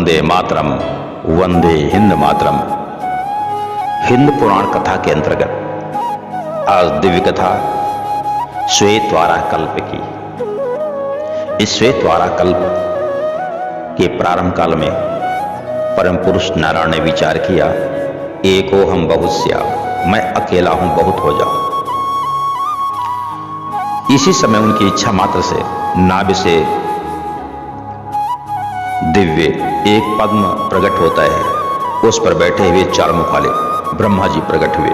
वंदे मातरम, वंदे हिंद मातरम। हिंद पुराण कथा के अंतर्गत आज दिव्य कथा श्वेत वाराह कल्प की। इस श्वेत वाराह कल्प के प्रारंभ काल में परम पुरुष नारायण ने विचार किया, एको हम बहुस्या, मैं अकेला हूं बहुत हो जाऊं। इसी समय उनकी इच्छा मात्र से नाभि से दिव्य एक पद्म प्रकट होता है। उस पर बैठे हुए चार मुख वाले ब्रह्मा जी प्रकट हुए।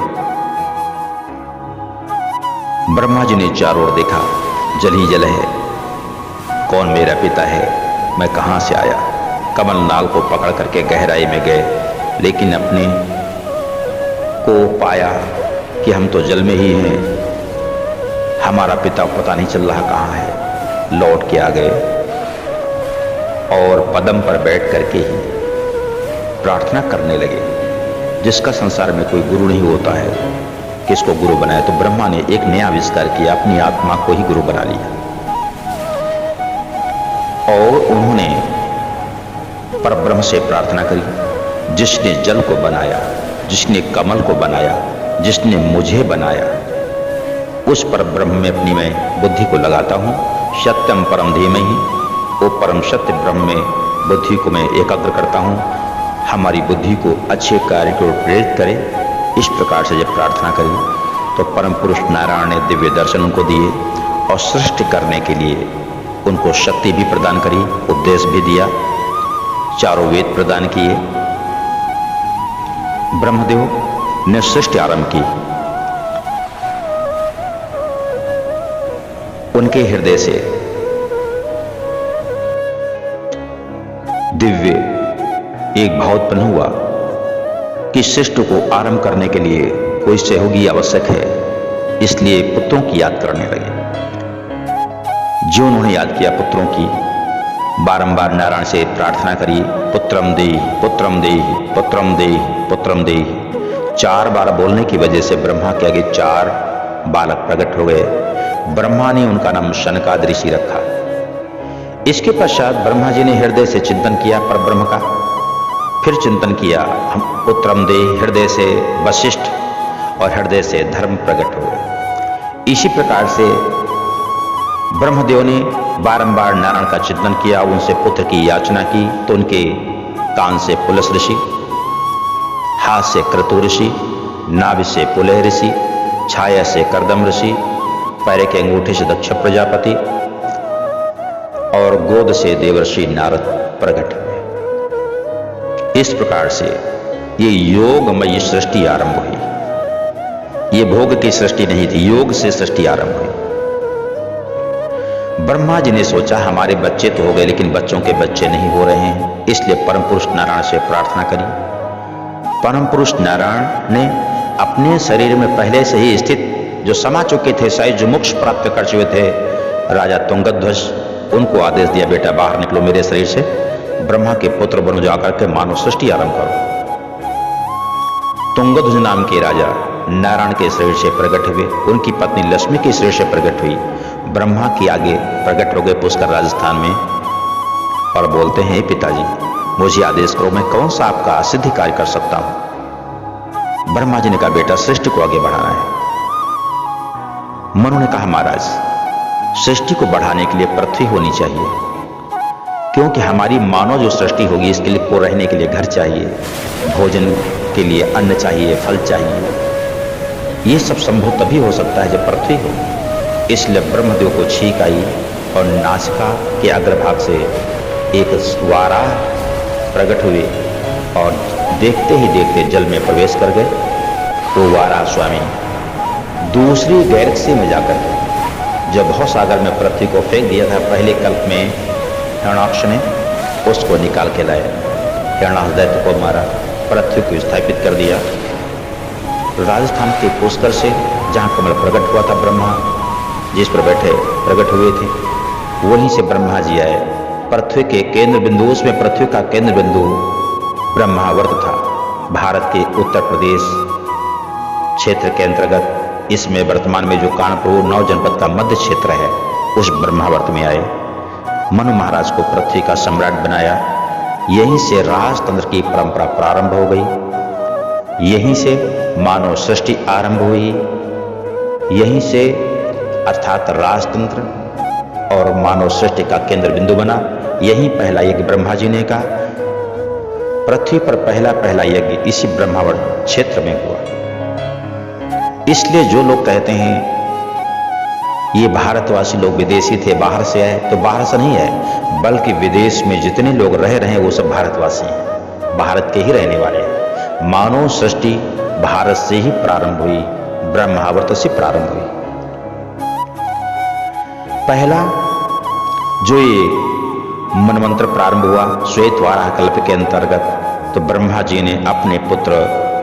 ब्रह्मा जी ने चारों ओर देखा, जल ही जल है, कौन मेरा पिता है, मैं कहां से आया। कमल नाग को पकड़ करके गहराई में गए, लेकिन अपने को पाया कि हम तो जल में ही हैं, हमारा पिता पता नहीं चल रहा कहां है। लौट के आ गए और पदम पर बैठ करके ही प्रार्थना करने लगे। जिसका संसार में कोई गुरु नहीं होता है, किसको गुरु बनाए, तो ब्रह्मा ने एक नया आविष्कार किया, अपनी आत्मा को ही गुरु बना लिया। और उन्होंने परब्रह्म से प्रार्थना करी, जिसने जल को बनाया, जिसने कमल को बनाया, जिसने मुझे बनाया, उस परब्रह्म में अपनी मैं बुद्धि को लगाता हूं। सत्यम परम धीमहि, वो परम सत्य ब्रह्म में बुद्धि को मैं एकाग्र करता हूँ। हमारी बुद्धि को अच्छे कार्य को प्रेरित करे। इस प्रकार से जब प्रार्थना करी तो परम पुरुष नारायण ने दिव्य दर्शन उनको दिए और सृष्टि करने के लिए उनको शक्ति भी प्रदान करी, उपदेश भी दिया, चारों वेद प्रदान किए। ब्रह्मदेव ने सृष्टि आरंभ की। उनके हृदय से दिव्य एक भाव उत्पन्न हुआ कि सृष्टि को आरंभ करने के लिए कोई सहयोगी आवश्यक है, इसलिए पुत्रों की याद करने लगे। जो उन्होंने याद किया पुत्रों की, बारंबार नारायण से प्रार्थना करी, पुत्रम देहि, पुत्रम देहि, पुत्रम देहि, पुत्रम देहि। 4 बार बोलने की वजह से ब्रह्मा के आगे 4 बालक प्रकट हो गए। ब्रह्मा ने उनका नाम शनकाद ऋषि रखा। इसके पश्चात ब्रह्मा जी ने हृदय से चिंतन किया परब्रह्म का, फिर चिंतन किया हम पुत्रम दे, हृदय से वशिष्ठ और हृदय से धर्म प्रकट हुए। इसी प्रकार से ब्रह्मदेव ने बारंबार नारायण का चिंतन किया, उनसे पुत्र की याचना की, तो उनके कान से पुलस ऋषि, हाथ से क्रतु ऋषि, नाभि से पुलह ऋषि, छाया से करदम ऋषि, पैर के अंगूठे से दक्ष प्रजापति और गोद से देवर्षि नारद प्रकट हुए। इस प्रकार से ये योगमयी सृष्टि आरंभ हुई। ये भोग की सृष्टि नहीं थी, योग से सृष्टि आरंभ हुई। ब्रह्मा जी ने सोचा हमारे बच्चे तो हो गए, लेकिन बच्चों के बच्चे नहीं हो रहे हैं, इसलिए परम पुरुष नारायण से प्रार्थना करी। परम पुरुष नारायण ने अपने शरीर में पहले से ही स्थित जो समा चुके थे, शायद जो मोक्ष प्राप्त कर चुके थे, राजा तुंगध्वज, उनको आदेश दिया, बेटा बाहर निकलो मेरे शरीर से, ब्रह्मा के पुत्र बनो, जाकर के मानव सृष्टि आरंभ करो। तुंगध्वज नाम के राजा नारायण के शरीर से प्रकट हुए, उनकी पत्नी लक्ष्मी के शरीर से प्रकट हुई, ब्रह्मा के आगे प्रकट हो गए पुष्कर राजस्थान में, और बोलते हैं पिताजी मुझे आदेश करो, मैं कौन सा आपका सिद्धि कार्य कर सकता हूं। ब्रह्मा जी ने कहा बेटा सृष्टि को आगे बढ़ाना है। मनु ने कहा महाराज सृष्टि को बढ़ाने के लिए पृथ्वी होनी चाहिए, क्योंकि हमारी मानव जो सृष्टि होगी इसके लिए को रहने के लिए घर चाहिए, भोजन के लिए अन्न चाहिए, फल चाहिए। ये सब संभव तभी हो सकता है जब पृथ्वी हो। इसलिए ब्रह्मदेव को छींक आई और नासिका के अग्रभाग से एक वाराह प्रकट हुए और देखते ही देखते जल में प्रवेश कर गए। वो वाराह स्वामी दूसरी गैलेक्सी में जाकर के जब भवसागर में पृथ्वी को फेंक दिया था, पहले कल्प में हिरण्याक्ष ने उसको निकाल के लाए, हिरण्याक्ष दैत्य को मारा, पृथ्वी को स्थापित कर दिया। राजस्थान के पुष्कर से जहाँ कमल प्रकट हुआ था, ब्रह्मा जिस पर बैठे प्रकट हुए थे, वहीं से ब्रह्मा जी आए। पृथ्वी के केंद्र बिंदु, उसमें पृथ्वी का केंद्र बिंदु ब्रह्मावर्त था, भारत के उत्तर प्रदेश क्षेत्र के अंतर्गत। इसमें वर्तमान में जो कानपुर 9 जनपद का मध्य क्षेत्र है, उस ब्रह्मावर्त में आए। मनु महाराज को पृथ्वी का सम्राट बनाया यहीं से राजतंत्र की परंपरा प्रारंभ हो गई। यहीं से मानव सृष्टि आरंभ हुई। यहीं से अर्थात राजतंत्र और मानव सृष्टि का केंद्र बिंदु बना। यहीं पहला यज्ञ ब्रह्मा जी ने कहा। पृथ्वी पर पहला यज्ञ इसी ब्रह्मावर्ण क्षेत्र में हुआ। इसलिए जो लोग कहते हैं ये भारतवासी लोग विदेशी थे, बाहर से आए, तो बाहर से नहीं है, बल्कि विदेश में जितने लोग रह रहे हैं वो सब भारतवासी हैं, भारत के ही रहने वाले हैं। मानव सृष्टि भारत से ही प्रारंभ हुई, ब्रह्मावर्त से प्रारंभ हुई। पहला जो ये मनमंत्र प्रारंभ हुआ श्वेत वाराह कल्प के अंतर्गत, तो ब्रह्मा जी ने अपने पुत्र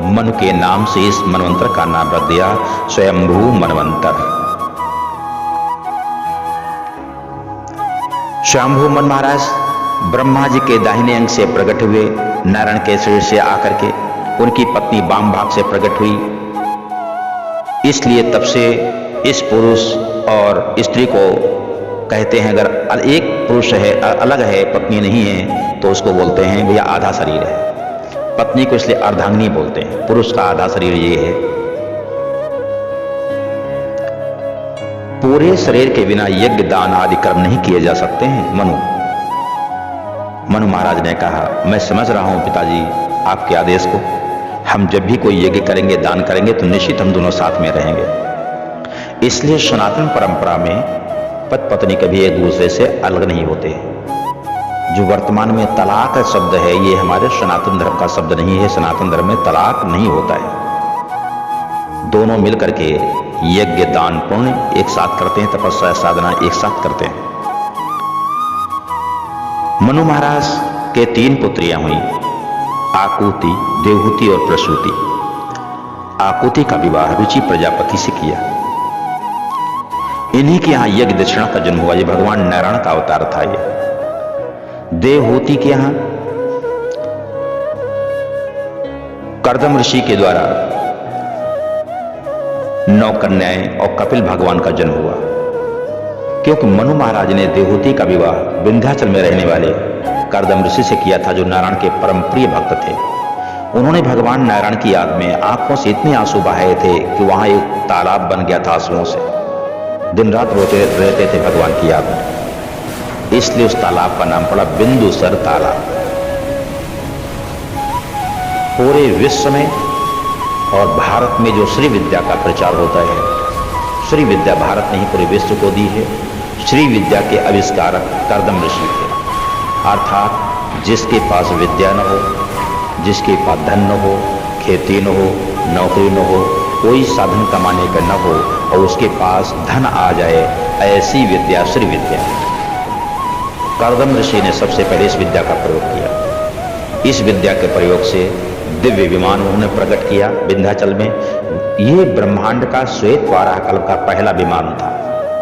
मनु के नाम से इस मनमंत्र का नाम रख दिया स्वयंभू मनवंतर। स्वयंभू मन महाराज ब्रह्मा जी के दाहिने अंग से प्रकट हुए, नारायण के शरीर से आकर के उनकी पत्नी वाम भाग से प्रकट हुई। इसलिए तब से इस पुरुष और स्त्री को कहते हैं, अगर एक पुरुष है अलग है, पत्नी नहीं है, तो उसको बोलते हैं भैया आधा शरीर है। पत्नी को इसलिए अर्धांगिनी बोलते हैं, पुरुष का आधा शरीर ये है। पूरे शरीर के बिना यज्ञ दान आदि कर्म नहीं किए जा सकते हैं। मनु महाराज ने कहा, मैं समझ रहा हूं पिताजी आपके आदेश को। हम जब भी कोई यज्ञ करेंगे, दान करेंगे, तो निश्चित हम दोनों साथ में रहेंगे। इसलिए सनातन परंपरा में पति पत्नी कभी एक दूसरे से अलग नहीं होते। जो वर्तमान में तलाक शब्द है, ये हमारे सनातन धर्म का शब्द नहीं है। सनातन धर्म में तलाक नहीं होता है। दोनों मिलकर के यज्ञ दान पुण्य एक साथ करते हैं, तपस्या साधना एक साथ करते हैं। मनु महाराज के 3 पुत्रियां हुई, आकुति, देवहूति और प्रसूति। आकुति का विवाह रुचि प्रजापति से किया। इन्हीं के यहां यज्ञ दक्षिणा का जन्म हुआ। ये भगवान नारायण का अवतार था। ये देवहूति के यहां कर्दम ऋषि के द्वारा 9 कन्याएं और कपिल भगवान का जन्म हुआ। क्योंकि मनु महाराज ने देवहूति का विवाह विंध्याचल में रहने वाले कर्दम ऋषि से किया था, जो नारायण के परम प्रिय भक्त थे। उन्होंने भगवान नारायण की याद में आंखों से इतने आंसू बहाए थे कि वहां एक तालाब बन गया था आंसुओं से। दिन रात रोते रहते थे भगवान की याद में। इसलिए उस तालाब का नाम पड़ा बिंदुसर तालाब। पूरे विश्व में और भारत में जो श्री विद्या का प्रचार होता है, श्री विद्या भारत ने ही पूरे विश्व को दी है। श्री विद्या के आविष्कारक कर्दम ऋषि थे। अर्थात जिसके पास विद्या न हो, जिसके पास धन न हो, खेती न हो, नौकरी न हो, कोई साधन कमाने का न हो, और उसके पास धन आ जाए, ऐसी विद्या श्री विद्या। कर्दम ऋषि ने सबसे पहले इस विद्या का प्रयोग किया। इस विद्या के प्रयोग से दिव्य विमान उन्होंने प्रकट किया विंध्याचल में। ये ब्रह्मांड का श्वेत वाराह कल्प का पहला विमान था,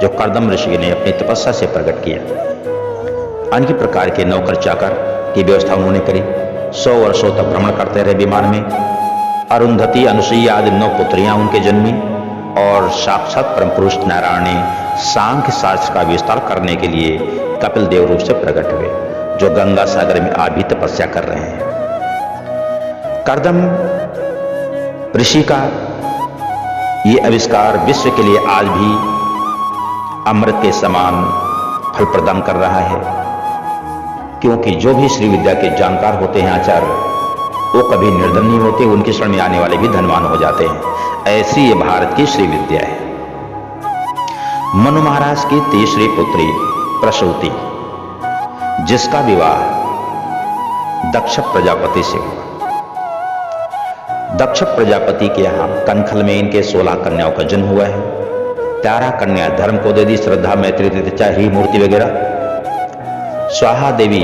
जो कर्दम ऋषि ने अपनी तपस्या से प्रकट किया। अनेक प्रकार के नौकर चाकर की व्यवस्था उन्होंने करी। 100 वर्षों तक भ्रमण करते रहे विमान में। अरुंधति, अनुसुईया आदि 9 पुत्रियां उनके जन्मी, और साक्षात परम पुरुष नारायण ने सांख्य शास्त्र का विस्तार करने के लिए कपिल देव रूप से प्रकट हुए, जो गंगा सागर में आज भी तपस्या कर रहे हैं। कर्दम ऋषि का ये आविष्कार विश्व के लिए आज भी अमृत के समान फल प्रदान कर रहा है। क्योंकि जो भी श्री विद्या के जानकार होते हैं आचार्य, वो कभी निर्धन नहीं होते, उनकी शरण में आने वाले भी धनवान हो जाते हैं। ऐसी ये भारत की श्री विद्या है। मनु महाराज की तीसरी पुत्री प्रसूति, जिसका विवाह दक्ष प्रजापति से हुआ। दक्ष प्रजापति के यहां कनखल में इनके 16 कन्याओं का जन्म हुआ है। 13 कन्या धर्म को दे दी, श्रद्धा, मैत्री, तितिक्षा, ही मूर्ति वगैरह। स्वाहा देवी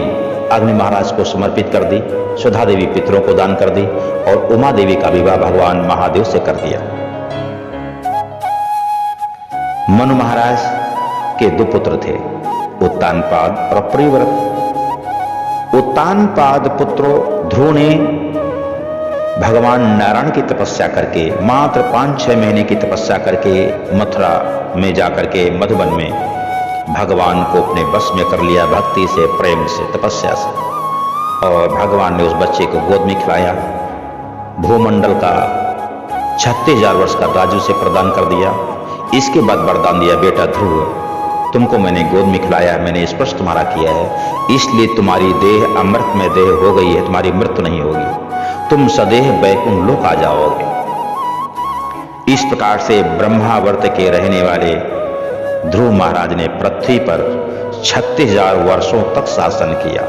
अग्नि महाराज को समर्पित कर दी, सुधा देवी पितरों को दान कर दी, और उमा देवी का विवाह भगवान महादेव से कर दिया। मनु महाराज के 2 पुत्र थे, उत्तानपाद और प्रियव्रत। उत्तानपाद पुत्रो ध्रुव ने भगवान नारायण की तपस्या करके, मात्र 5-6 महीने की तपस्या करके मथुरा में जाकर के मधुबन में भगवान को अपने बस में कर लिया, भक्ति से, प्रेम से, तपस्या से। और भगवान ने उस बच्चे को गोद में खिलाया। भूमंडल का 36,000 वर्ष का राजू से प्रदान कर दिया। इसके बाद वरदान दिया, बेटा ध्रुव, तुमको मैंने गोद में खिलाया, मैंने स्पर्श तुम्हारा किया है, इसलिए तुम्हारी देह अमृत में देह हो गई है, तुम्हारी मृत्यु नहीं होगी, तुम सदैव वैकुंठ लोक आ जाओगे। इस प्रकार से ब्रह्मावर्त के रहने वाले ध्रुव महाराज ने पृथ्वी पर 36,000 वर्षों तक शासन किया।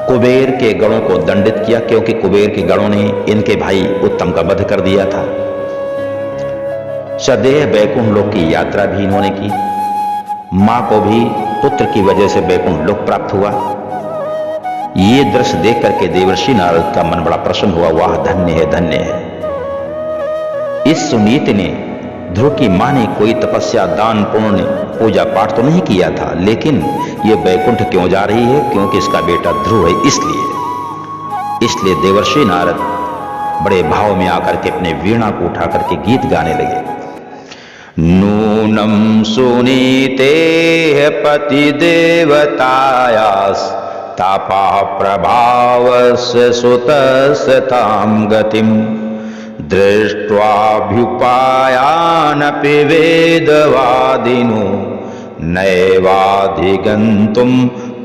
कुबेर के गणों को दंडित किया, क्योंकि कुबेर के गणों ने इनके भाई उत्तम का वध कर दिया था। सदैव वैकुंठ लोक की यात्रा भी इन्होंने की। मां को भी पुत्र की वजह से वैकुंठ लोक प्राप्त हुआ। ये दृश्य देख करके देवर्षि नारद का मन बड़ा प्रसन्न हुआ। वाह, धन्य है, धन्य है। इस सुनीति ने, ध्रुव की मां ने कोई तपस्या, दान, पुण्य, पूजा पाठ तो नहीं किया था, लेकिन ये वैकुंठ क्यों जा रही है? क्योंकि इसका बेटा ध्रुव है, इसलिए देवर्षि नारद बड़े भाव में आकर के अपने वीणा को उठा करके गीत गाने लगे। नूनम सुनीते पति देवतायास तपा प्रभावस्य सुतस्य ताम गतिम दृष्ट्वाभ्युपायानपि वेदवादिनो नैवाधिगन्तुं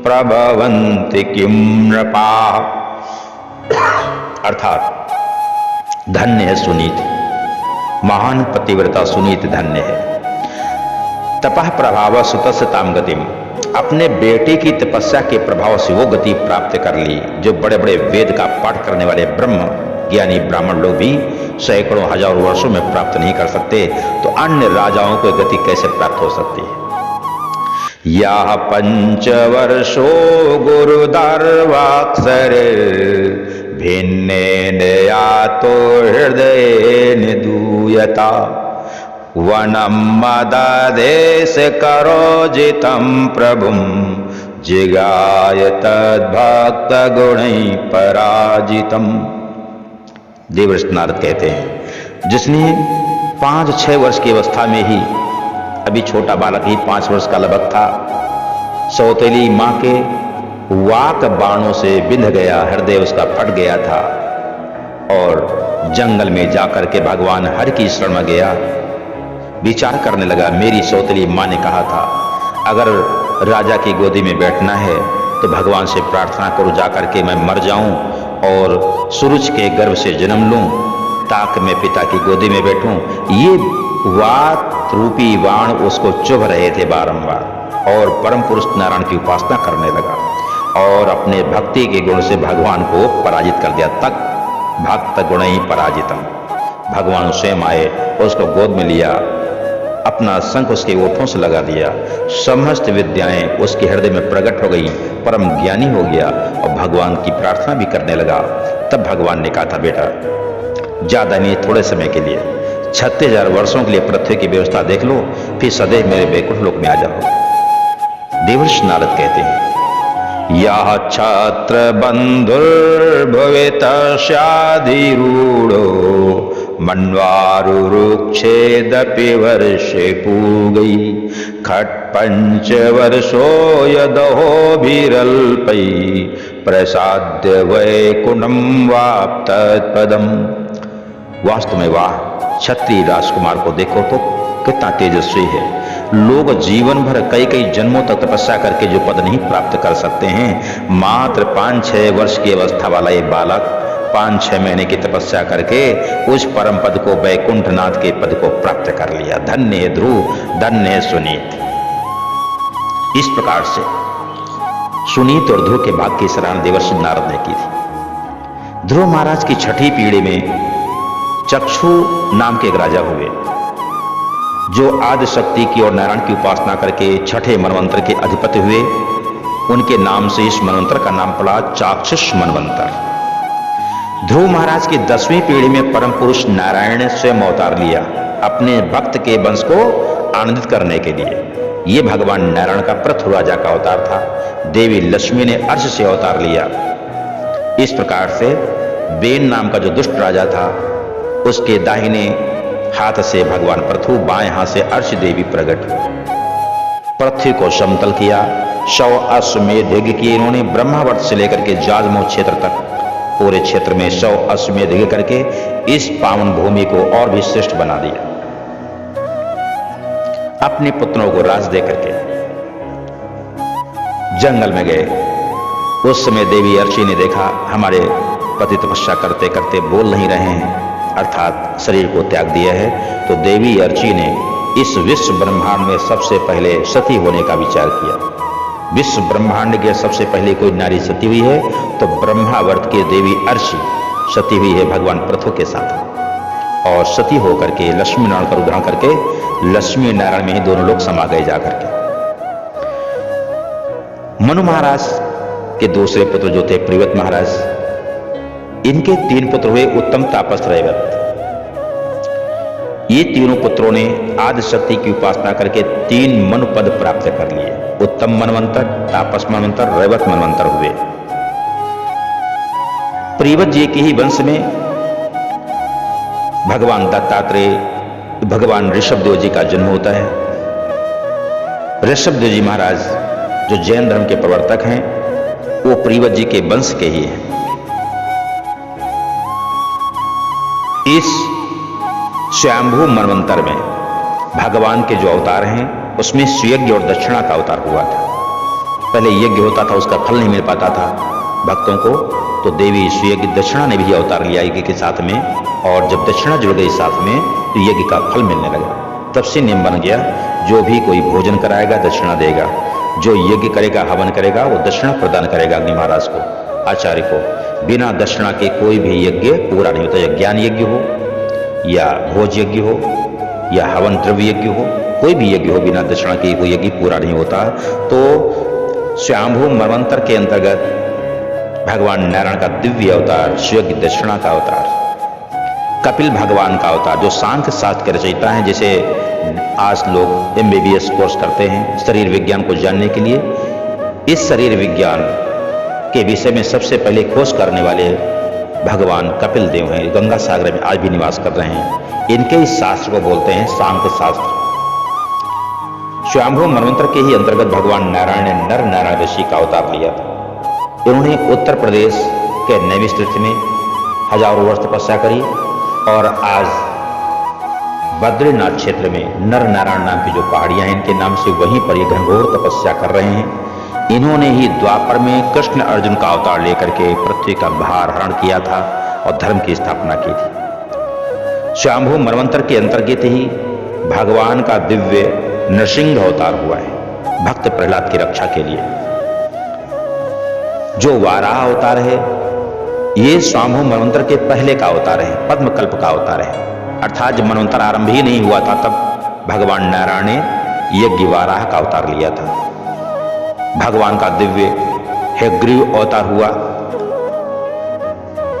प्रभवन्ति किं नृपा। अर्थात धन्य है सुनीति, महान पतिव्रता सुनीति धन्य है। तपः प्रभाव सुतस्य ताम गतिम, अपने बेटे की तपस्या के प्रभाव से वो गति प्राप्त कर ली जो बड़े बड़े वेद का पाठ करने वाले ब्रह्म ज्ञानी ब्राह्मण लोग भी सैकड़ों हजारों वर्षों में प्राप्त नहीं कर सकते, तो अन्य राजाओं को गति कैसे प्राप्त हो सकती है? या पंचवर्षो गुरुदर्वाक्षरे भिन्नेन यातो हृदयेन दूयता वनम मददेश करोजितं प्रभुं जिगाय तद्भक्त गुणैः पराजितम्। देवर्षि नारद कहते हैं, जिसने 5-6 वर्ष की अवस्था में ही, अभी छोटा बालक ही 5 वर्ष का लगभग था, सौतेली मां के वाक बाणों से बिंध गया, हृदय उसका फट गया था और जंगल में जाकर के भगवान हरि की शरण में गया। विचार करने लगा, मेरी सौतेली मां ने कहा था अगर राजा की गोदी में बैठना है तो भगवान से प्रार्थना करो जाकर के मैं मर जाऊं और सूरज के गर्भ से जन्म लूं ताकि मैं पिता की गोदी में बैठूं। ये वात रूपी बाण उसको चुभ रहे थे बारंबार और परम पुरुष नारायण की उपासना करने लगा और अपने भक्ति के गुण से भगवान को पराजित कर दिया। तक भक्त गुण ही पराजितम, भगवान स्वयं आए, उसको गोद में लिया, अपना शंख उसके ओठों से लगा दिया, समस्त विद्याएं उसके हृदय में प्रकट हो गई, परम ज्ञानी हो गया और भगवान की प्रार्थना भी करने लगा। तब भगवान ने कहा था, बेटा ज्यादा नहीं, थोड़े समय के लिए 36,000 वर्षों के लिए पृथ्वी की व्यवस्था देख लो, फिर सदैव मेरे वैकुंठ लोक में आ जाओ। देवर्षि नारद कहते हैं, यह छात्र बंधुर्भवे तस्याधिरूढ़ो मन्वारुरुक्षेदपि वर्षे पूगई खट 5 वर्षो यदहोभिरल्पै प्रसाद्य वैकुंठं वाप्तत्पदम्। वास्तव में वाह, क्षत्रिय राजकुमार को देखो तो कितना तेजस्वी है। लोग जीवन भर कई जन्मों तक तपस्या करके जो पद नहीं प्राप्त कर सकते हैं, मात्र 5-6 वर्ष की अवस्था वाला ये बालक 5-6 महीने की तपस्या करके उस परम पद को, वैकुंठनाथ के पद को प्राप्त कर लिया। धन्य है ध्रुव, धन्य है सुनीत। इस प्रकार से सुनीत और ध्रुव के भाग्य की सराहना देवर्षि नारद ने की थी। ध्रुव महाराज की 6ठी पीढ़ी में चक्षु नाम के एक राजा हुए, जो आदि शक्ति की और नारायण की उपासना करके 6ठे मनवंतर के अधिपति हुए। उनके नाम से इस मनवंतर का नाम पड़ा चाक्षुष मनवंतर। ध्रुव महाराज की 10वीं पीढ़ी में परम पुरुष नारायण ने स्वयं अवतार लिया अपने भक्त के वंश को आनंदित करने के लिए। ये भगवान नारायण का प्रथम राजा का अवतार था। देवी लक्ष्मी ने अर्श से अवतार लिया। इस प्रकार से बेन नाम का जो दुष्ट राजा था, उसके दाहिने हाथ से भगवान पृथु, बाएं हाथ से अर्श देवी प्रकट हुई, पृथ्वी को समतल किया 100 अश्वमेध यज्ञ किए इन्होंने। ब्रह्मावर्त से लेकर के जाजमऊ क्षेत्र तक पूरे क्षेत्र में 100 अश्वमेध यज्ञ करके इस पावन भूमि को और भी श्रेष्ठ बना दिया। अपने पुत्रों को राज दे करके जंगल में गए। उस समय देवी अर्ची ने देखा हमारे पति तपस्या करते करते बोल नहीं रहे हैं, अर्थात शरीर को त्याग दिया है। तो देवी अर्ची ने इस विश्व ब्रह्मांड में सबसे पहले सती होने का विचार किया। विश्व ब्रह्मांड के सबसे पहले कोई नारी सती हुई है तो ब्रह्मावर्त की देवी अर्ची सती हुई है भगवान पृथु के साथ, और सती होकर के लक्ष्मी नारायण का उद्धार करके लक्ष्मी नारायण में ही दोनों लोग समा गए जाकर के। मनु महाराज के दूसरे पुत्र जो थे प्रियव्रत महाराज, इनके 3 पुत्र हुए उत्तम तापस रैवत। ये तीनों पुत्रों ने आदि शक्ति की उपासना करके 3 मनु पद प्राप्त कर लिए। उत्तम मनवंतर, तापस मनवंतर, रैवत मनवंतर हुए। प्रियव्रत जी के ही वंश में भगवान दत्तात्रेय, भगवान ऋषभदेव जी का जन्म होता है। ऋषभदेव जी महाराज जो जैन धर्म के प्रवर्तक हैं, वो प्रियव्रत जी के वंश के ही हैं। इस स्वयंभू मनवंतर में भगवान के जो अवतार हैं उसमें सुयज्ञ और दक्षिणा का अवतार हुआ था। पहले यज्ञ होता था, उसका फल नहीं मिल पाता था भक्तों को, तो देवी सुयज्ञ दक्षिणा ने भी अवतार लिया यज्ञ के साथ में, और जब दक्षिणा जुड़ गई साथ में तो यज्ञ का फल मिलने लगा। तब से नियम बन गया, जो भी कोई भोजन कराएगा दक्षिणा देगा, जो यज्ञ करेगा हवन करेगा वो दक्षिणा प्रदान करेगा अग्नि महाराज को, आचार्य को। बिना दक्षिणा के कोई भी यज्ञ पूरा नहीं होता। या ज्ञान यज्ञ हो या भोज यज्ञ हो या हवन द्रव्य यज्ञ हो, कोई भी यज्ञ हो बिना दक्षिणा के कोई यज्ञ पूरा नहीं होता। तो स्वयंभू मनवंतर के अंतर्गत भगवान नारायण का दिव्य अवतार सुयज्ञ दक्षिणा का अवतार, कपिल भगवान का अवतार जो सांख्य शास्त्र के रचयिता हैं। जैसे आज लोग MBBS कोर्स करते हैं शरीर विज्ञान को जानने के लिए, इस शरीर विज्ञान के विषय में सबसे पहले खोज करने वाले भगवान कपिल देव हैं। गंगा सागर में आज भी निवास कर रहे हैं। इनके इस शास्त्र को बोलते हैं सांख्य शास्त्र। स्वयंभू मनवंतर के ही अंतर्गत भगवान नारायण ने नर नारायण ऋषि का अवतार लिया था। उन्होंने उत्तर प्रदेश के नैमिष में हजारों वर्ष तपस्या करी, और आज बद्रीनाथ क्षेत्र में नर नारायण नाम की जो पहाड़ियां हैं, इनके नाम से वहीं पर ये घनघोर तपस्या कर रहे हैं। इन्होंने ही द्वापर में कृष्ण अर्जुन का अवतार लेकर के पृथ्वी का भार हरण किया था और धर्म की स्थापना की थी। स्वयंभू मनवंतर के अंतर्गत ही भगवान का दिव्य नृसिंह अवतार हुआ है भक्त प्रहलाद की रक्षा के लिए। जो वाराह अवतार है ये स्वयंभू मनवंतर के पहले का अवतार है, पद्मकल्प का अवतार है। अर्थात जब मनवंतर आरंभ ही नहीं हुआ था तब भगवान नारायण ने यज्ञ वाराह का अवतार लिया था। भगवान का दिव्य हयग्रीव अवतार हुआ।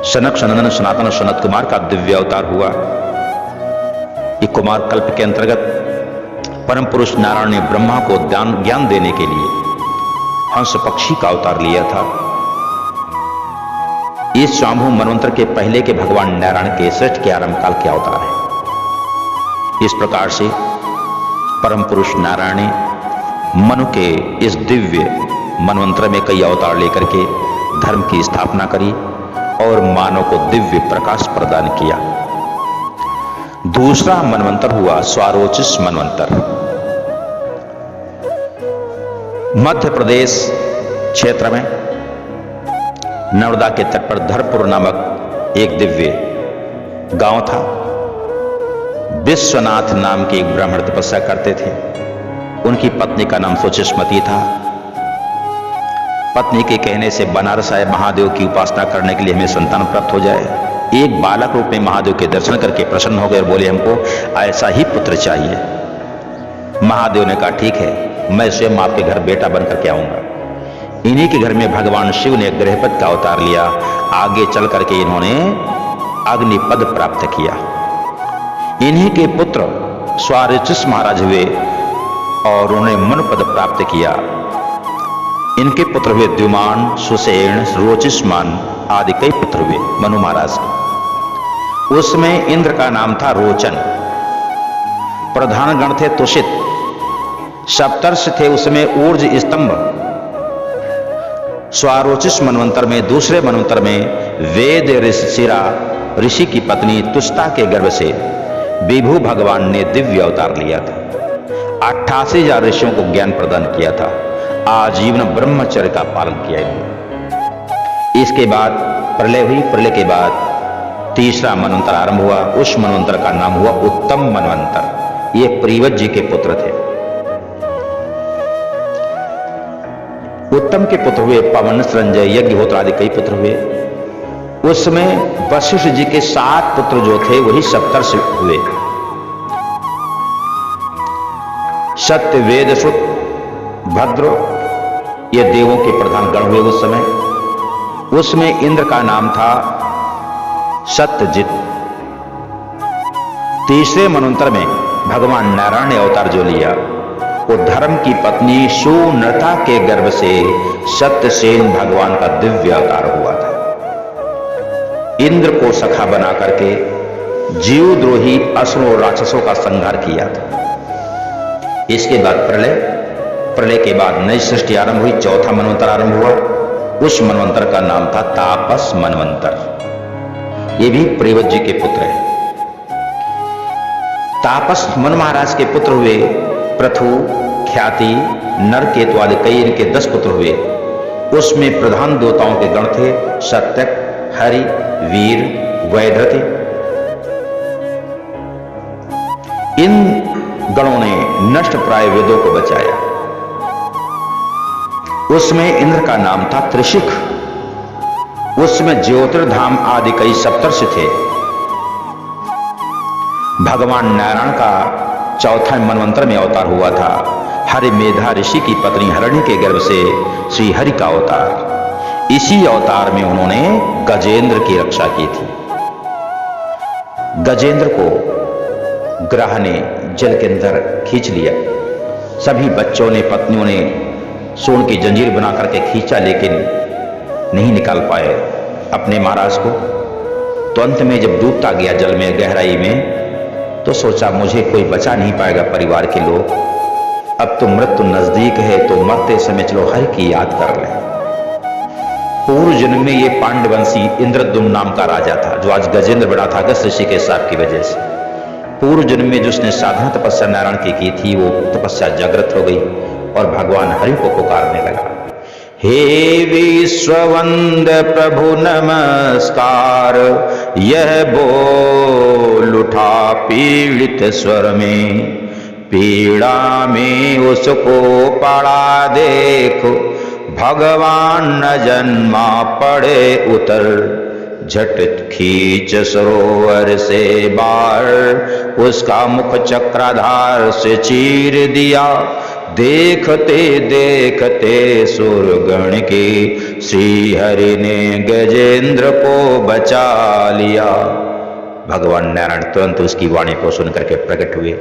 सनक सनंदन सनातन सनत कुमार का दिव्य अवतार हुआ। ये कुमार कल्प के अंतर्गत परम पुरुष नारायण ने ब्रह्मा को ज्ञान देने के लिए हंस पक्षी का अवतार लिया था। इस स्वयंभू मनवंतर के पहले के भगवान नारायण के श्रेष्ठ के आरंभ काल के अवतार है। इस प्रकार से परम पुरुष नारायण ने मनु के इस दिव्य मनवंतर में कई अवतार लेकर के धर्म की स्थापना करी और मानव को दिव्य प्रकाश प्रदान किया। दूसरा मनवंतर हुआ स्वारोचिष मनवंतर। मध्य प्रदेश क्षेत्र में नर्मदा के तट पर धरपुर नामक एक दिव्य गांव था। विश्वनाथ नाम के एक ब्राह्मण तपस्या करते थे। उनकी पत्नी का नाम सुचिस्मती था। पत्नी के कहने से बनारस आए महादेव की उपासना करने के लिए हमें संतान प्राप्त हो जाए। एक बालक रूप में महादेव के दर्शन करके प्रसन्न हो गए और बोले हमको ऐसा ही पुत्र चाहिए। महादेव ने कहा ठीक है, मैं स्वयं आपके घर बेटा बनकर के आऊंगा। इन्हीं के घर में भगवान शिव ने गृहपति का अवतार लिया। आगे चल करके इन्होंने अग्निपद प्राप्त किया। इन्हीं के पुत्र स्वारोचिष महाराज हुए और उन्होंने मनुपद प्राप्त किया। इनके पुत्र हुए द्युमान, सुषेण, रोचिष्मान आदि कई पुत्र हुए मनु महाराज के। उसमें इंद्र का नाम था रोचन। प्रधान गण थे तुषित। सप्तर्षि थे उसमें ऊर्ज स्तंभ स्वारोचिष मनवंतर में, दूसरे मनवंतर में वेद ऋषिरा ऋषि की पत्नी तुष्टा के गर्भ से विभु भगवान ने दिव्य अवतार लिया था। 88,000 ऋषियों को ज्ञान प्रदान किया था। आजीवन ब्रह्मचर्य का पालन किया इन्होंने। इसके बाद प्रलय हुई। प्रलय के बाद तीसरा मनवंतर आरंभ हुआ। उस मनवंतर का नाम हुआ उत्तम मनवंतर। ये प्रीवत जी के पुत्र थे। उत्तम के पुत्र हुए पवन, संजय, यज्ञहोत्र आदि कई पुत्र हुए। उसमें वशिष्ठ जी के 7 पुत्र जो थे वही सप्तर्षि हुए। सत्य, वेद, सुत, भद्र ये देवों के प्रधान गण हुए उस समय। उसमें इंद्र का नाम था सत्यजित। तीसरे मनवंतर में भगवान नारायण ने अवतार जो लिया वो धर्म की पत्नी सुनृता के गर्भ से सत्यसेन भगवान का दिव्य अवतार हुआ था। इंद्र को सखा बना करके जीवद्रोही असुरों और राक्षसों का संहार किया था। इसके बाद प्रलय। प्रलय के बाद नई सृष्टि आरंभ हुई। चौथा मनवंतर आरंभ हुआ। उस मनवंतर का नाम था तापस मनवंतर। ये भी प्रीवत जी के पुत्र हैं। तापस मन महाराज के पुत्र हुए पृथु, ख्याति, नरकेतु आदि कई इनके 10 पुत्र हुए। उसमें प्रधान देवताओं के गण थे सत्यक, हरि, वीर, वैधृति। इन गणों ने नष्ट प्राय वेदों को बचाया। उसमें इंद्र का नाम था त्रिशिख। उसमें ज्योतिर्धाम आदि कई सप्तर्षि थे। भगवान नारायण का चौथा मनवंतर में अवतार हुआ था। हरि मेधा ऋषि की पत्नी हरिणी के गर्भ से श्री हरि का अवतार। इसी अवतार में उन्होंने गजेंद्र की रक्षा की थी। गजेंद्र को ग्रह ने जल के अंदर खींच लिया। सभी बच्चों ने, पत्नियों ने सोन की जंजीर बना करके खींचा, लेकिन नहीं निकाल पाए अपने महाराज को। तो अंत में जब डूबता गया जल में, गहराई में, तो सोचा मुझे कोई बचा नहीं पाएगा परिवार के लोग। अब तो मृत्यु नजदीक है, तो मरते समय चलो हरि की याद कर लें। पूर्व जन्म में ये पांडवंशी इंद्रद्युम्न नाम का राजा था, जो आज गजेंद्र बना था अगस्त ऋषि के शाप की वजह से। पूर्व जन्म में जिसने साधना तपस्या नारायण की थी, वो तपस्या जागृत हो गई और भगवान हरि को पुकारने लगा। हे विश्ववंद प्रभु नमस्कार, यह बोल उठा पीड़ित स्वर में, पीड़ा में उसको पड़ा देखो, भगवान न जन्मा पड़े उतर, झट खींच सरोवर से बार, उसका मुख चक्राधार से चीर दिया, देखते देखते सुरगण के श्री हरि ने गजेंद्र को बचा लिया। भगवान नारायण तुरंत उसकी वाणी को सुनकर के प्रकट हुए।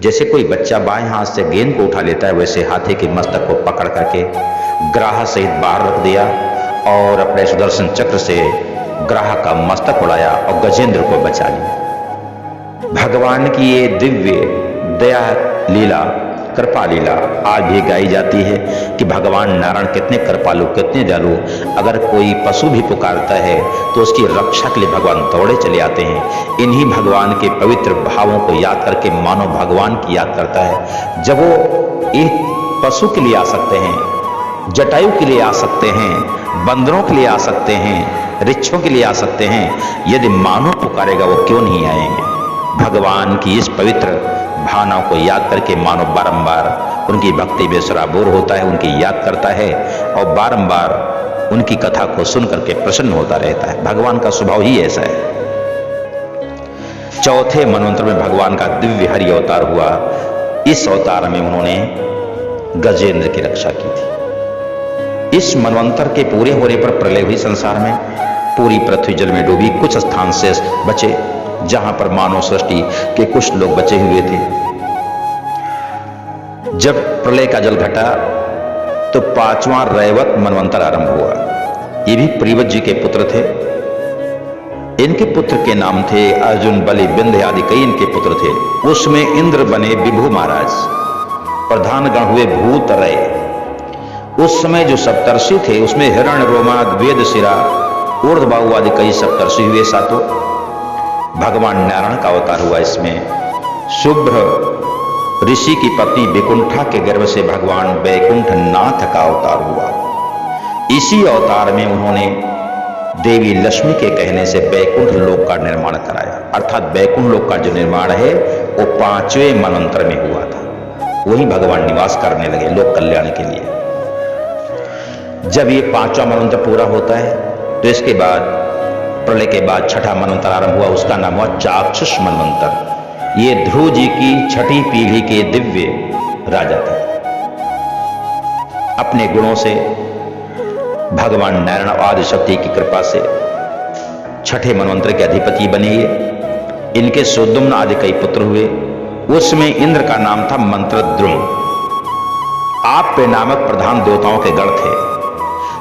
जैसे कोई बच्चा बाएं हाथ से गेंद को उठा लेता है, वैसे हाथी के मस्तक को पकड़ करके ग्राह सहित बाहर रख दिया और अपने सुदर्शन चक्र से ग्राह का मस्तक उड़ाया और गजेंद्र को बचा लिया। भगवान की ये दिव्य दया लीला, कृपा लीला आज भी गाई जाती है कि भगवान नारायण कितने कृपालु, कितने दयालु। अगर कोई पशु भी पुकारता है तो उसकी रक्षा के लिए भगवान दौड़े चले आते हैं। इन्हीं भगवान के पवित्र भावों को याद करके मानव भगवान की याद करता है। जब वो एक पशु के लिए आ सकते हैं, जटायु के लिए आ सकते हैं, बंदरों के लिए आ सकते हैं, ऋक्षों के लिए आ सकते हैं, यदि मानव पुकारेगा वो क्यों नहीं आएंगे। भगवान की इस पवित्र भावनाओं को याद करके मानव बारंबार उनकी भक्ति में सराबोर होता है, उनकी याद करता है और बारंबार उनकी कथा को सुन करके प्रसन्न होता रहता है। भगवान का स्वभाव ही ऐसा है। चौथे मनवंतर में भगवान का दिव्य हरि अवतार हुआ। इस अवतार में उन्होंने गजेंद्र की रक्षा की थी। इस मनवंतर के पूरे होने पर प्रलय हुई संसार में। पूरी पृथ्वी जल में डूबी। कुछ स्थान से बचे जहां पर मानव सृष्टि के कुछ लोग बचे हुए थे। जब प्रलय का जल घटा तो 5वां रैवत मनवंतर आरंभ हुआ। ये भी प्रीवत जी के पुत्र थे। इनके पुत्र के नाम थे अर्जुन, बलि, विंध्य आदि कई इनके पुत्र थे। उसमें इंद्र बने विभु महाराज। प्रधान गण हुए भूत, रय। उस समय जो सप्तर्षि थे उसमें हिरण्य, रोमाद, वेदशिरा, ऊर्ध्वबाहु आदि कई सप्तर्षि हुए सातों। भगवान नारायण का अवतार हुआ इसमें। शुभ्र ऋषि की पत्नी वैकुंठा के गर्भ से भगवान वैकुंठ नाथ का अवतार हुआ। इसी अवतार में उन्होंने देवी लक्ष्मी के कहने से वैकुंठ लोक का निर्माण कराया। अर्थात वैकुंठ लोक का जो निर्माण है वो 5वें मनवंतर में हुआ था। वहीं भगवान निवास करने लगे लोक कल्याण के लिए। जब ये 5वां मनवंतर पूरा होता है तो इसके बाद प्रलय के बाद 6ठा मनवंतर आरंभ हुआ। उसका नाम हुआ चाक्षुष मनवंतर। ये ध्रुव जी की 6ठी पीढ़ी के दिव्य राजा थे। अपने गुणों से भगवान नारायण आदिशक्ति की कृपा से 6ठे मनवंतर के अधिपति बने। इनके सुद्युम्न आदि कई पुत्र हुए। उसमें इंद्र का नाम था मंत्रद्रुम। आप्य नामक प्रधान देवताओं के गण थे।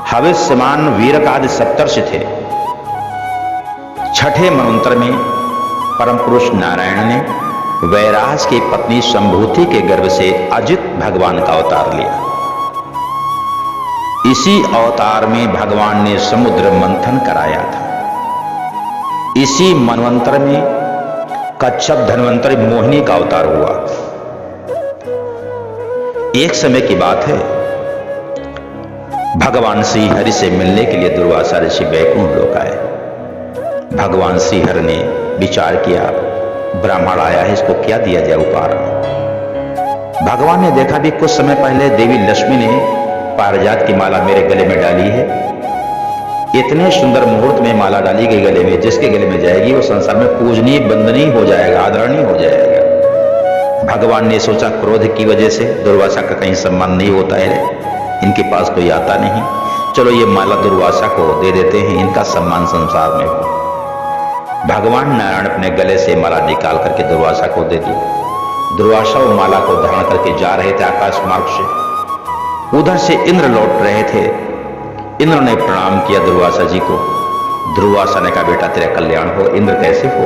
हविष्यमान, वीरक आदि सप्तर्षि थे। 6ठे मनवंतर में परम पुरुष नारायण ने वैराज की पत्नी संभूति के गर्भ से अजित भगवान का अवतार लिया। इसी अवतार में भगवान ने समुद्र मंथन कराया था। इसी मनवंतर में कच्छप धन्वंतरी मोहिनी का अवतार हुआ। एक समय की बात है, भगवान श्री हरि से मिलने के लिए दुर्वासा ऋषि वैकुंठ लोक आए। भगवान श्री हरि ने विचार किया, ब्राह्मण आया है, इसको क्या दिया जाए उपहार। भगवान ने देखा भी कुछ समय पहले देवी लक्ष्मी ने पारिजात की माला मेरे गले में डाली है। इतने सुंदर मुहूर्त में माला डाली गई गले में, जिसके गले में जाएगी वो संसार में पूजनीय, वंदनीय हो जाएगा, आदरणीय हो जाएगा। भगवान ने सोचा क्रोध की वजह से दुर्वासा का कहीं सम्मान नहीं होता है, इनके पास कोई आता नहीं, चलो ये माला दुर्वासा को दे देते हैं, इनका सम्मान संसार में हो। भगवान नारायण अपने गले से माला निकाल करके दुर्वासा को दे दी। दुर्वासा वो माला को धारण करके जा रहे थे आकाश मार्ग से। उधर से इंद्र लौट रहे थे। इंद्र ने प्रणाम किया दुर्वासा जी को। दुर्वासा ने कहा, बेटा तेरा कल्याण हो। इंद्र, कैसे हो?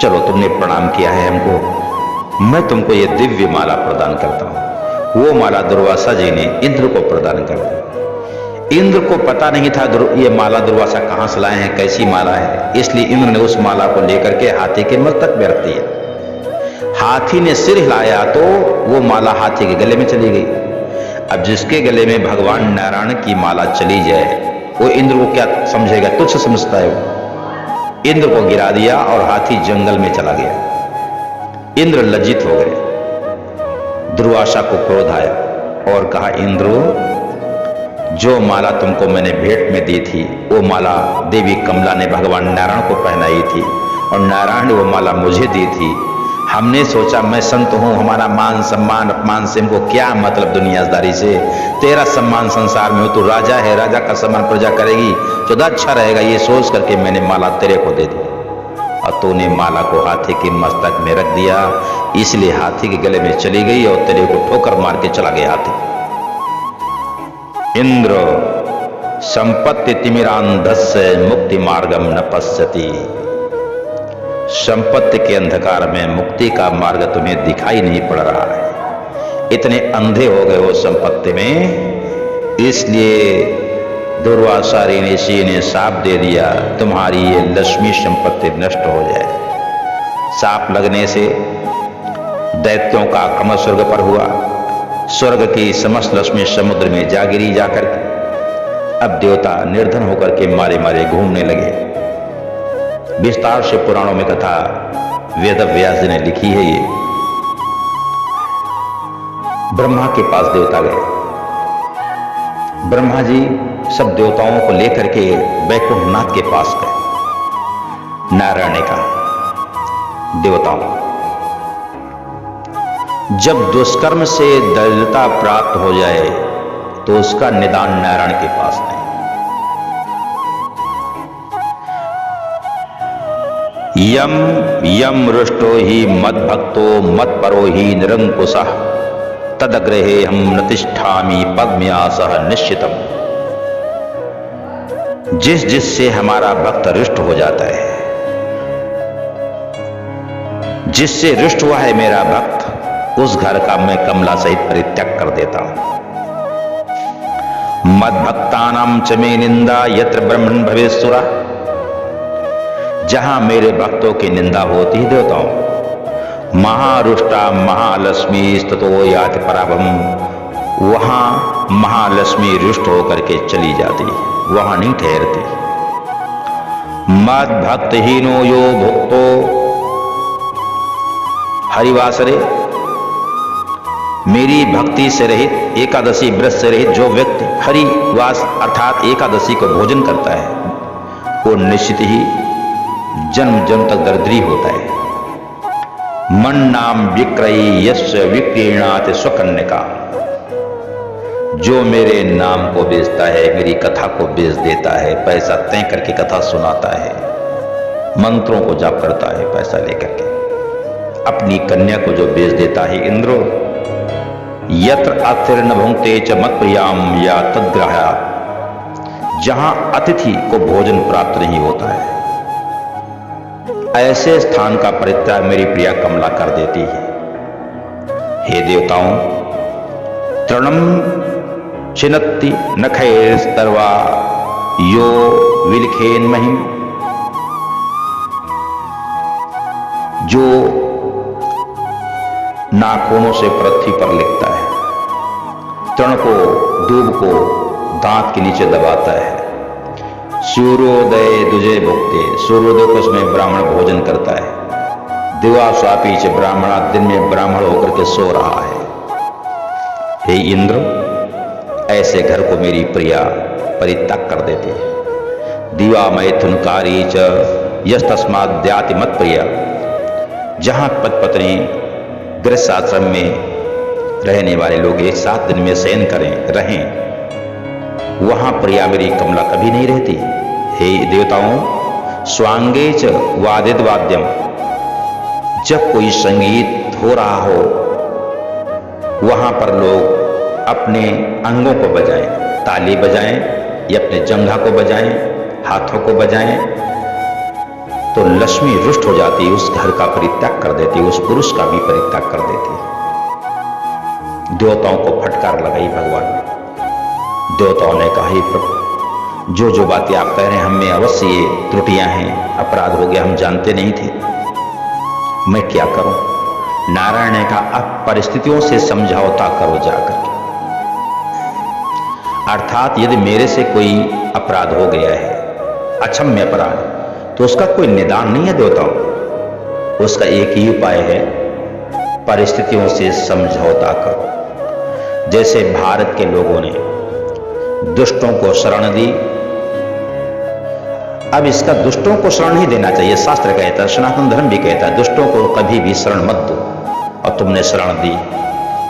चलो, तुमने प्रणाम किया है हमको, मैं तुमको ये दिव्य माला प्रदान करता हूं। वो माला दुर्वासा जी ने इंद्र को प्रदान कर दी। इंद्र को पता नहीं था ये माला दुर्वासा कहां से लाए हैं, कैसी माला है, इसलिए इंद्र ने उस माला को लेकर के हाथी के मस्तक में रख दिया। हाथी ने सिर हिलाया तो वो माला हाथी के गले में चली गई। अब जिसके गले में भगवान नारायण की माला चली जाए वो इंद्र को क्या समझेगा, तुच्छ समझता है वो। इंद्र को गिरा दिया और हाथी जंगल में चला गया। इंद्र लज्जित हो गए। दुर्वासा को क्रोध आया और कहा, इंद्र, जो माला तुमको मैंने भेंट में दी थी वो माला देवी कमला ने भगवान नारायण को पहनाई थी और नारायण ने वो माला मुझे दी थी। हमने सोचा मैं संत हूं, हमारा मान सम्मान अपमान से हमको क्या मतलब दुनियादारी से। तेरा सम्मान संसार में हो, तू राजा है, राजा का सम्मान प्रजा करेगी, ज्यादा अच्छा रहेगा, ये सोच करके मैंने माला तेरे को दे दी। और तूने माला को हाथी के मस्तक में रख दिया, इसलिए हाथी के गले में चली गई और तेरे को ठोकर मार के चला गया हाथी। इंद्र संपत्ति तिमिरांधस्य मुक्ति मार्गम न पश्यति। संपत्ति के अंधकार में मुक्ति का मार्ग तुम्हें दिखाई नहीं पड़ रहा है। इतने अंधे हो गए हो संपत्ति में, इसलिए दुर्वासा ऋषि ने शाप दे दिया, तुम्हारी ये लक्ष्मी संपत्ति नष्ट हो जाए। शाप लगने से दैत्यों का आक्रमण स्वर्ग पर हुआ। स्वर्ग की समस्त लक्ष्मी समुद्र में जा गिरी जाकर के। अब देवता निर्धन होकर के मारे मारे घूमने लगे। विस्तार से पुराणों में कथा वेद व्यास जी ने लिखी है। ये ब्रह्मा के पास देवता गए। ब्रह्मा जी सब देवताओं को लेकर के वैकुंठनाथ के पास गए। नारायण ने कहा, देवताओं, जब दुष्कर्म से दरिद्रता प्राप्त हो जाए तो उसका निदान नारायण के पास नहीं। यम यम रुष्टो ही मद भक्तो मद परो ही निरंकुशः तदग्रहे हम नतिष्ठामि पद्म्यासः निश्चितम। जिस जिससे हमारा भक्त रुष्ट हो जाता है, जिससे रुष्ट हुआ है मेरा भक्त, उस घर का मैं कमला सहित परित्याग कर देता हूं। मद्भक्तानां च मे निंदा यत्र ब्रह्मन् भवेत्सुरा। जहां मेरे भक्तों की निंदा होती है देवताओं, महारुष्टा महालक्ष्मी स्ततो याति पराभम, वहां महालक्ष्मी रुष्ट होकर के चली जाती है, वहां नहीं ठहरती। मद भक्तहीनो यो भुक्तो हरिवासरे, मेरी भक्ति से रहित, एकादशी व्रत से रहित जो व्यक्ति हरिवास अर्थात एकादशी को भोजन करता है, वो निश्चित ही जन्म जन्म तक दरिद्री होता है। मन नाम विक्रयी यस्य विक्रीणात स्वकन्यका, जो मेरे नाम को बेचता है, मेरी कथा को बेच देता है, पैसा तय करके कथा सुनाता है, मंत्रों को जाप करता है पैसा लेकर के, अपनी कन्या को जो बेच देता है, इंद्रो यत्र अतिर्न भुंक्ते च मत प्रियाम या तद्ग्रहा, जहां अतिथि को भोजन प्राप्त नहीं होता है, ऐसे स्थान का परित्याग मेरी प्रिया कमला कर देती है। हे देवताओं, तृणम चिनत्ति नखैस्तर्वा यो विलखेन महिम, जो नाखूनों से पृथ्वी पर लिखता है, तृण को दूब को दांत के नीचे दबाता है, सूर्योदय दुजे भुक्ते, सूर्योदय को उसमें ब्राह्मण भोजन करता है, दिवा स्वापी च ब्राह्मणा, दिन में ब्राह्मण होकर के सो रहा है। हे इंद्र, ऐसे घर को मेरी प्रिया परित्याग कर देती है। दिवा मैथुनकारी च यस्तस्माद्याति मत प्रिया, जहां पत्नी गृहस्थ आश्रम में रहने वाले लोग एक साथ दिन में शयन रहें, वहां प्रिया मेरी कमला कभी नहीं रहती। हे देवताओं, स्वांगे च वादित वाद्यम, जब कोई संगीत हो रहा हो, वहां पर लोग अपने अंगों को बजाएं, ताली बजाएं या अपने जंघा को बजाएं, हाथों को बजाएं, तो लक्ष्मी रुष्ट हो जाती, उस घर का परित्याग कर देती, उस पुरुष का भी परित्याग कर देती। देवताओं को फटकार लगाई भगवान ने। देवताओं ने कहा, हे प्रभु, जो जो बातें आप कह रहे हैं, हमें अवश्य ये त्रुटियां हैं, अपराध हो गया, हम जानते नहीं थे, मैं क्या करूं? नारायण ने कहा, अब परिस्थितियों से समझौता करो जाकर के, अर्थात यदि मेरे से कोई अपराध हो गया है, अक्षम्य अपराध, तो उसका कोई निदान नहीं है देवताओं, उसका एक ही उपाय है, परिस्थितियों से समझौता करो। जैसे भारत के लोगों ने दुष्टों को शरण दी, अब इसका दुष्टों को शरण नहीं देना चाहिए, शास्त्र कहता है, सनातन धर्म भी कहता है, दुष्टों को कभी भी शरण मत दो, और तुमने शरण दी,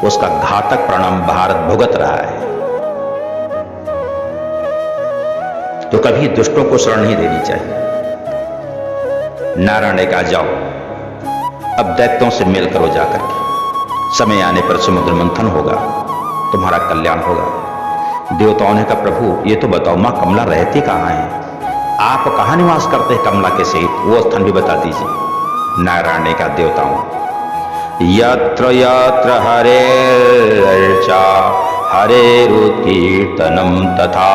उसका घातक परिणाम भारत भुगत रहा है। तो कभी दुष्टों को शरण नहीं देनी चाहिए। नारायण ने कहा, जाओ अब दैत्यों से मेल करो जाकर के, समय आने पर समुद्र मंथन होगा, तुम्हारा कल्याण होगा। देवताओं ने कहा, प्रभु ये तो बताओ, मां कमला रहती कहां है, आप कहां निवास करते हैं कमला के सहित, वो स्थान भी बता दीजिए। नारायण ने कहा, देवताओं, यत्र यत्र हरेर्चा हरेरुकीर्तनम तथा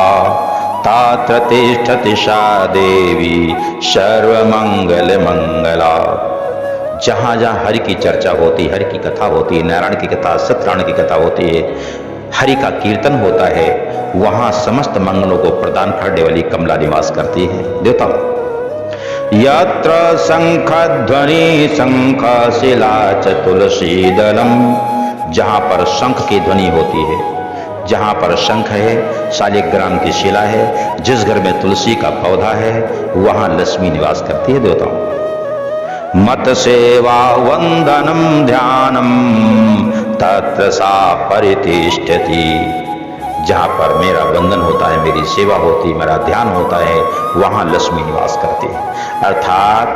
तात्र तिष्ठति सा देवी सर्वमंगल मंगला। जहां जहां हरि की चर्चा होती, हरि की कथा होती है, नारायण की कथा, सत्यनारायण की कथा होती है, हरि का कीर्तन होता है, वहां समस्त मंगलों को प्रदान करने वाली कमला निवास करती है। देवता, यत्र शंख ध्वनि शंख शिला च तुलसी दलम, जहां पर शंख की ध्वनि होती है, जहां पर शंख है, शालिग्राम की शिला है, जिस घर में तुलसी का पौधा है, वहां लक्ष्मी निवास करती है। देवताओं, मत सेवा वंदनम ध्यानम तत्र सा परितिष्ठति, जहां पर मेरा वंदन होता है, मेरी सेवा होती है, मेरा ध्यान होता है, वहां लक्ष्मी निवास करती है। अर्थात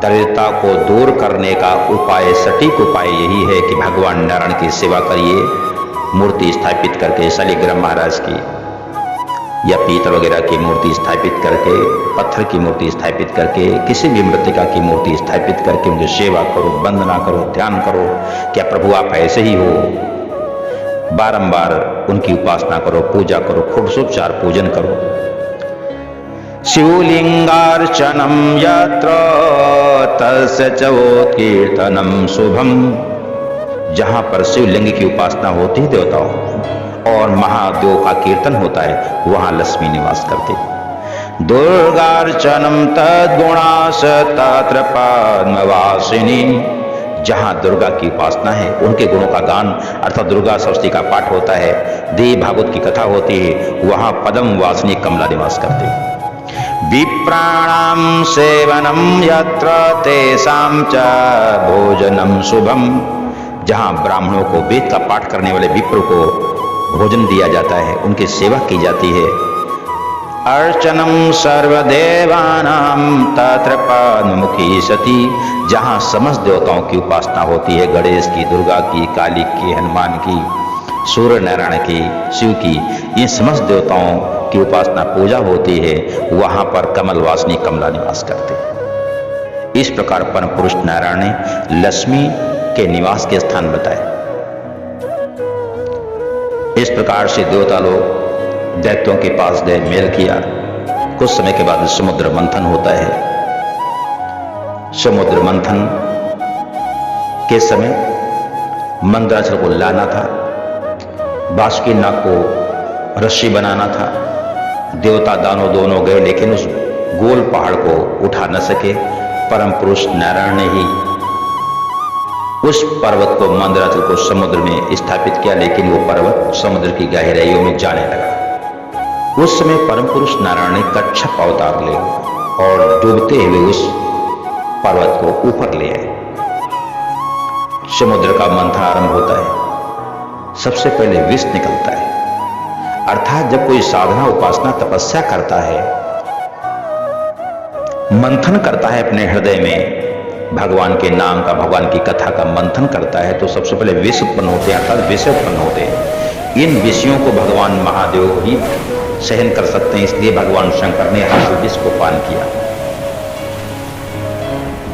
दरिद्रता को दूर करने का उपाय, सटीक उपाय यही है कि भगवान नारायण की सेवा करिए, मूर्ति स्थापित करके, शालिग्राम महाराज की या पीतल वगैरह की मूर्ति स्थापित करके, पत्थर की मूर्ति स्थापित करके, किसी भी मृतिका की मूर्ति स्थापित करके उनकी सेवा करो, वंदना करो, ध्यान करो। क्या प्रभु आप ऐसे ही हो? बारंबार उनकी उपासना करो, पूजा करो, षोडशोपचार पूजन करो। शिवलिंगार्चनम यत्र तस्य चोत्कीर्तनम शुभम। जहां पर शिवलिंग की उपासना होती है देवताओं और महादेव का कीर्तन होता है, वहां लक्ष्मी निवास करती। दुर्गार्चनम तद्गुणास तत्र पद्मवासिनी। जहां दुर्गा की उपासना है, उनके गुणों का गान अर्थात दुर्गा सप्तशती का पाठ होता है, देवी भागवत की कथा होती है, वहां पद्म वासिनी कमला निवास करते। विप्राणाम सेवनम यत्र तेषां च भोजनम शुभम। जहां ब्राह्मणों को वेद का पाठ करने वाले विप्र को भोजन दिया जाता है, उनकी सेवा की जाती है। अर्चनम सर्वदेवानां तत्र पद्ममुखी सती। जहां समस्त देवताओं की उपासना होती है, गणेश की, दुर्गा की, काली की, हनुमान की, सूर्य नारायण की, शिव की, इन समस्त देवताओं की उपासना पूजा होती है, वहां पर कमल वासिनी कमला निवास करते। इस प्रकार परम पुरुष नारायण ने लक्ष्मी के निवास के स्थान बताए। इस प्रकार से देवता लोग दैत्यों के पास गए, मेल किया। कुछ समय के बाद समुद्र मंथन होता है। समुद्र मंथन के समय मंदराचल को लाना था, बासुकी नाग को रस्सी बनाना था। देवता दानव दोनों गए, लेकिन उस गोल पहाड़ को उठा न सके। परम पुरुष नारायण ने ही उस पर्वत को, मंदराचल को समुद्र में स्थापित किया, लेकिन वो पर्वत समुद्र की गहराइयों में जाने लगा। उस समय परम पुरुष नारायण ने कच्छप अवतार लिया और डूबते हुए उस पर्वत को ऊपर ले आए। समुद्र का मंथन आरंभ होता है। सबसे पहले विष निकलता है, अर्थात जब कोई साधना, उपासना, तपस्या करता है, मंथन करता है अपने हृदय में, भगवान के नाम का, भगवान की कथा का मंथन करता है, तो सबसे पहले विष उत्पन्न होते हैं, अर्थात विषय उत्पन्न होते हैं। इन विषयों को भगवान महादेव ही सहन कर सकते हैं, इसलिए भगवान शंकर ने हर विष को पान किया।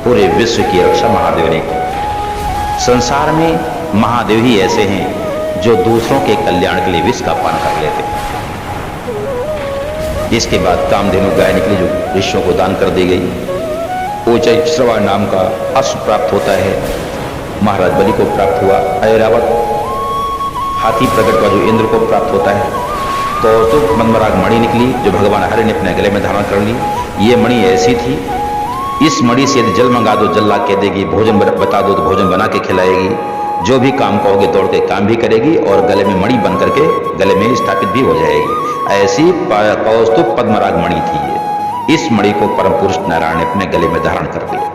पूरे विश्व की रक्षा महादेव ने की। संसार में महादेव ही ऐसे हैं जो दूसरों के कल्याण के लिए विष का पान कर लेते हैं। इसके बाद कामधेनु गाय निकली, जो ऋषियों को दान कर दी गई। ऊंचाई नाम का अश्व प्राप्त होता है, महाराज बलि को प्राप्त हुआ। ऐरावत हाथी प्रकट हुआ, जो इंद्र को प्राप्त होता है। तो मनमराग मणि निकली, जो भगवान हरि ने अपने गले में धारण कर ली। ये मणि ऐसी थी, इस मणि से यदि जल मंगा दो जल ला के देगी, भोजन बता दो तो भोजन बना के खिलाएगी, जो भी काम कहोगे दौड़ के काम भी करेगी, और गले में मणि बन करके गले में स्थापित भी हो जाएगी। ऐसी कौस्तुभ पद्मराग मणि थी ये। इस मणि को परम पुरुष नारायण ने अपने गले में धारण कर लिया।